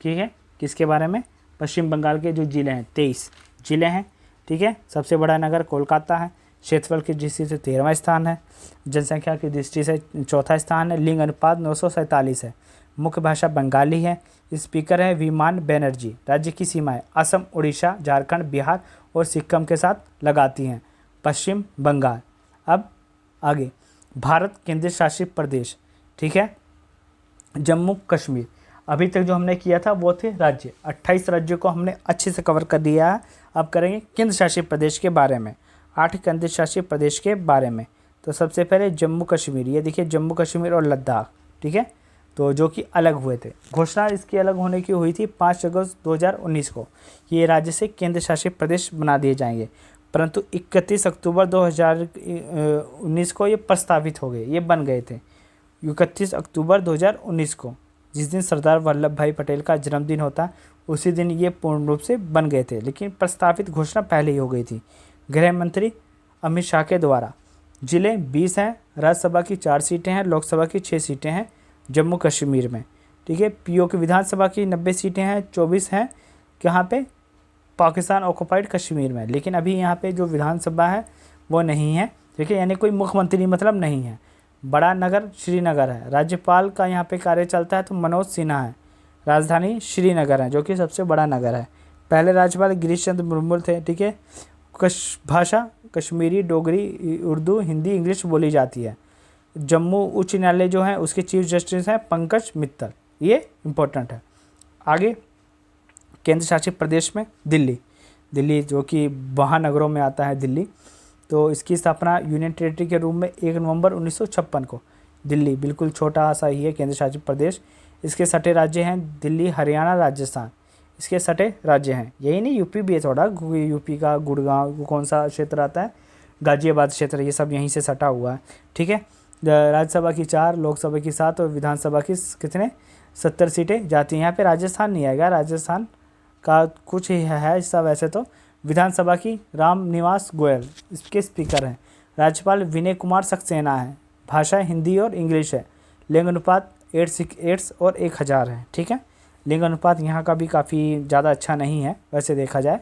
S1: ठीक है, किसके बारे में? पश्चिम बंगाल के जो ज़िले हैं 23 ज़िले हैं। ठीक है, सबसे बड़ा नगर कोलकाता है। क्षेत्रफल की दृष्टि से 13वां स्थान है। जनसंख्या की दृष्टि से 4था स्थान है। लिंग अनुपात 947 है। मुख्य भाषा बंगाली है। स्पीकर है विमान बनर्जी। राज्य की सीमाएं असम, उड़ीसा, झारखंड, बिहार और सिक्किम के साथ लगाती हैं। पश्चिम बंगाल। अब आगे भारत केंद्र शासित प्रदेश। ठीक है, जम्मू कश्मीर। अभी तक जो हमने किया था वो थे राज्य। 28 राज्यों को हमने अच्छे से कवर कर दिया है। अब करेंगे केंद्र शासित प्रदेश के बारे में। 8 केंद्र शासित प्रदेश के बारे में। तो सबसे पहले जम्मू कश्मीर। ये देखिए जम्मू कश्मीर और लद्दाख। ठीक है, तो जो कि अलग हुए थे। घोषणा इसकी अलग होने की हुई थी 5 अगस्त 2019 को। ये राज्य से केंद्र शासित प्रदेश बना दिए जाएंगे, परंतु 31 अक्टूबर 2019 को ये प्रस्तावित हो गए, ये बन गए थे 31 अक्टूबर 2019 को। जिस दिन सरदार वल्लभ भाई पटेल का जन्मदिन होता उसी दिन ये पूर्ण रूप से बन गए थे, लेकिन प्रस्तावित घोषणा पहले ही हो गई थी गृह मंत्री अमित शाह के द्वारा। जिले 20 हैं। राज्यसभा की 4 सीटें हैं, लोकसभा की 6 सीटें हैं जम्मू कश्मीर में। ठीक है, पीओ की विधानसभा की 90 सीटें हैं, 24 हैं यहाँ पे पाकिस्तान ऑक्युपाइड कश्मीर में। लेकिन अभी यहाँ पे जो विधानसभा है वो नहीं है। ठीक है, यानी कोई मुख्यमंत्री मतलब नहीं है। बड़ा नगर श्रीनगर है। राज्यपाल का यहाँ पे कार्य चलता है तो मनोज सिन्हा है। राजधानी श्रीनगर है जो कि सबसे बड़ा नगर है। पहले राज्यपाल गिरीश चंद्र मुर्मू थे। ठीक है, भाषा कश्मीरी, डोगरी, उर्दू, हिंदी, इंग्लिश बोली जाती है। जम्मू उच्च न्यायालय जो है उसके चीफ जस्टिस हैं पंकज मित्तल, ये इम्पोर्टेंट है। आगे केंद्र शासित प्रदेश में दिल्ली जो कि महानगरों में आता है दिल्ली। तो इसकी स्थापना यूनियन टेरिटरी के रूप में 1 नवंबर 1956 को। दिल्ली बिल्कुल छोटा सा ही है केंद्र शासित प्रदेश। इसके सटे राज्य हैं दिल्ली, हरियाणा, राजस्थान। इसके सटे राज्य हैं, यही नहीं यूपी भी है थोड़ा। यूपी का गुड़गांव कौन सा क्षेत्र आता है? गाजियाबाद क्षेत्र, ये सब यहीं से सटा हुआ है। ठीक है, राज्यसभा की 4, लोकसभा की 7 और विधानसभा की कितने 70 सीटें जाती हैं। यहाँ पे राजस्थान नहीं आएगा, राजस्थान का कुछ ही है हिस्सा वैसे तो। विधानसभा की राम निवास गोयल इसके स्पीकर हैं। राज्यपाल विनय कुमार सक्सेना है। भाषा हिंदी और इंग्लिश है। लिंग अनुपात 8 और 1000 है। ठीक है, लिंग अनुपात यहाँ का भी काफ़ी ज़्यादा अच्छा नहीं है वैसे देखा जाए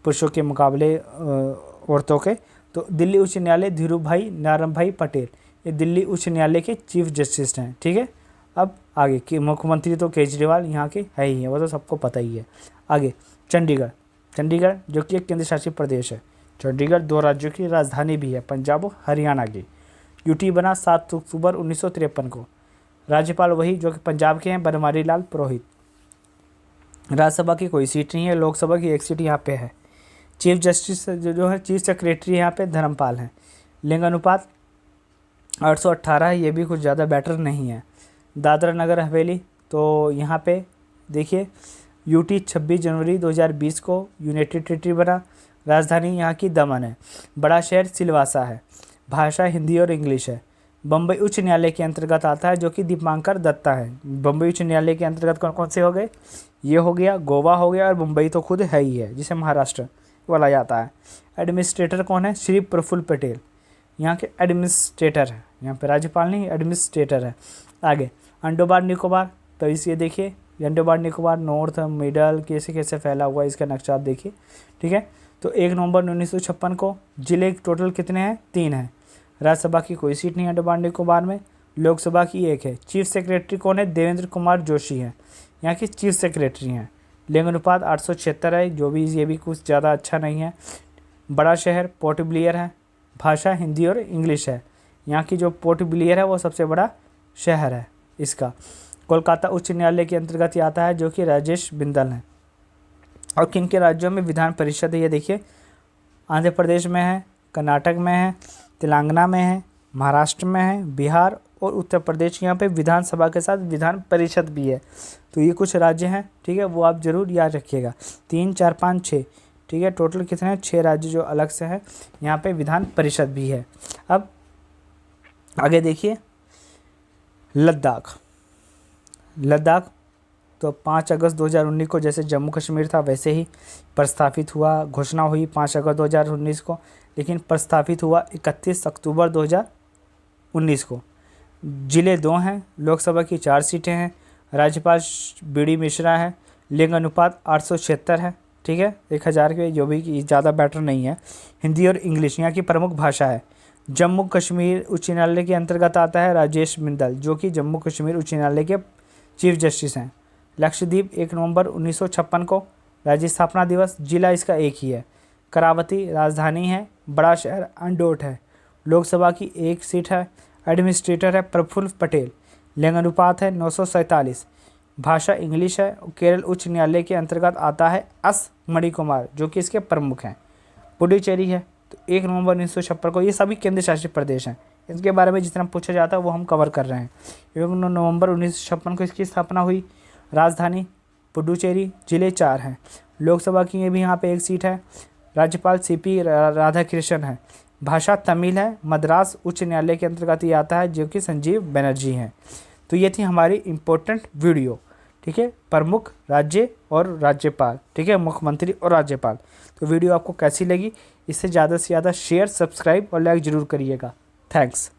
S1: पुरुषों के मुकाबले औरतों के। तो दिल्ली उच्च न्यायालय धीरू भाई नारायण भाई पटेल, ये दिल्ली उच्च न्यायालय के चीफ जस्टिस हैं। ठीक है, अब आगे कि मुख्यमंत्री तो केजरीवाल यहाँ के है ही है, वो तो सबको पता ही है। आगे चंडीगढ़ जो कि एक केंद्र शासित प्रदेश है। चंडीगढ़ 2 राज्यों की राजधानी भी है, पंजाब और हरियाणा की। यूटी बना 7 अक्टूबर 1953 को। राज्यपाल वही जो कि पंजाब के हैं, बनवारी लाल पुरोहित। राज्यसभा की कोई सीट नहीं है, लोकसभा की 1 सीट यहाँ पे है। चीफ जस्टिस जो है चीफ सेक्रेटरी यहाँ पे धर्मपाल हैं। लिंग अनुपात 818 है, ये भी कुछ ज़्यादा बेटर नहीं है। दादरा नगर हवेली तो यहाँ पे देखिए यूटी 26 जनवरी 2020 को यूनाइटेड टेरिटरी बना। राजधानी यहाँ की दमन है। बड़ा शहर सिलवासा है। भाषा हिंदी और इंग्लिश है। बम्बई उच्च न्यायालय के अंतर्गत आता है जो कि दीपांकर दत्ता है। बम्बई उच्च न्यायालय के अंतर्गत कौन कौन से हो गए, ये हो गया, गोवा हो गया और मुंबई तो खुद है ही है जिसे महाराष्ट्र बोला जाता है। एडमिनिस्ट्रेटर कौन है, श्री प्रफुल्ल पटेल यहाँ के एडमिनिस्ट्रेटर है। यहाँ पे राज्यपाल नहीं एडमिनिस्ट्रेटर है। आगे अंडोबार निकोबार, तो इसे देखिए अंडोबार निकोबार नॉर्थ मिडल कैसे कैसे फैला हुआ है इसका नक्शा आप देखिए, ठीक है। तो 1 नवंबर 1956 को जिले टोटल कितने हैं, 3 हैं। राज्यसभा की कोई सीट नहीं है अंडोबार निकोबार में, लोकसभा की 1 है। चीफ सेक्रेटरी कौन है, देवेंद्र कुमार जोशी हैं, यहाँ की चीफ सेक्रेटरी हैं। लिंग अनुपात 876 है, जो भी ये भी कुछ ज़्यादा अच्छा नहीं है। बड़ा शहर पोर्ट ब्लेयर है। भाषा हिंदी और इंग्लिश है। यहाँ की जो पोर्ट ब्लेयर है वो सबसे बड़ा शहर है इसका। कोलकाता उच्च न्यायालय के अंतर्गत ये आता है जो कि राजेश बिंदल हैं। और किन के राज्यों में विधान परिषद है, ये देखिए आंध्र प्रदेश में है, कर्नाटक में है, तेलंगाना में है, महाराष्ट्र में है, बिहार और उत्तर प्रदेश। यहाँ पे विधानसभा के साथ विधान परिषद भी है। तो ये कुछ राज्य हैं, ठीक है, वो आप ज़रूर याद रखिएगा। 3, 4, 5, 6, ठीक है, टोटल कितने हैं, 6 राज्य जो अलग से हैं। यहाँ पे विधान परिषद भी है। अब आगे देखिए लद्दाख तो 5 अगस्त 2019 को जैसे जम्मू कश्मीर था वैसे ही प्रस्तावित हुआ, घोषणा हुई 5 अगस्त 2019 को, लेकिन प्रस्तावित हुआ 31 अक्टूबर 2019 को। जिले 2 हैं, लोकसभा की 4 सीटें हैं, राज्यपाल बी.डी. मिश्रा है। लिंग अनुपात 876 है, ठीक है, 1000 के, जो भी ज़्यादा बेटर नहीं है। हिंदी और इंग्लिश यहाँ की प्रमुख भाषा है। जम्मू कश्मीर उच्च न्यायालय के अंतर्गत आता है राजेश बिंदल, जो कि जम्मू कश्मीर उच्च न्यायालय के चीफ जस्टिस हैं। लक्षद्वीप 1 नवंबर 1956 को राज्य स्थापना दिवस, जिला इसका एक ही है। करावती राजधानी है। बड़ा शहर अंडोट है। लोकसभा की 1 सीट है। एडमिनिस्ट्रेटर है प्रफुल्ल पटेल। लिंग अनुपात है 947। भाषा इंग्लिश है। केरल उच्च न्यायालय के अंतर्गत आता है एस मणिकुमार, जो कि इसके प्रमुख हैं। पुडुचेरी है। तो 1 नवंबर 1956 को, ये सभी केंद्र शासित प्रदेश हैं, इसके बारे में जितना पूछा जाता है वो हम कवर कर रहे हैं। 1 नवंबर 1956 को इसकी स्थापना हुई। राजधानी पुडुचेरी। जिले 4 हैं। लोकसभा की ये भी यहाँ पे 1 सीट है। राज्यपाल सीपी राधाकृष्णन है। भाषा तमिल है। मद्रास उच्च न्यायालय के अंतर्गत ये आता है जो कि संजीव बनर्जी हैं। तो ये थी हमारी इम्पोर्टेंट वीडियो, ठीक है, प्रमुख राज्य और राज्यपाल, ठीक है, मुख्यमंत्री और राज्यपाल। तो वीडियो आपको कैसी लगी, इससे ज़्यादा से ज़्यादा शेयर, सब्सक्राइब और लाइक ज़रूर करिएगा। थैंक्स।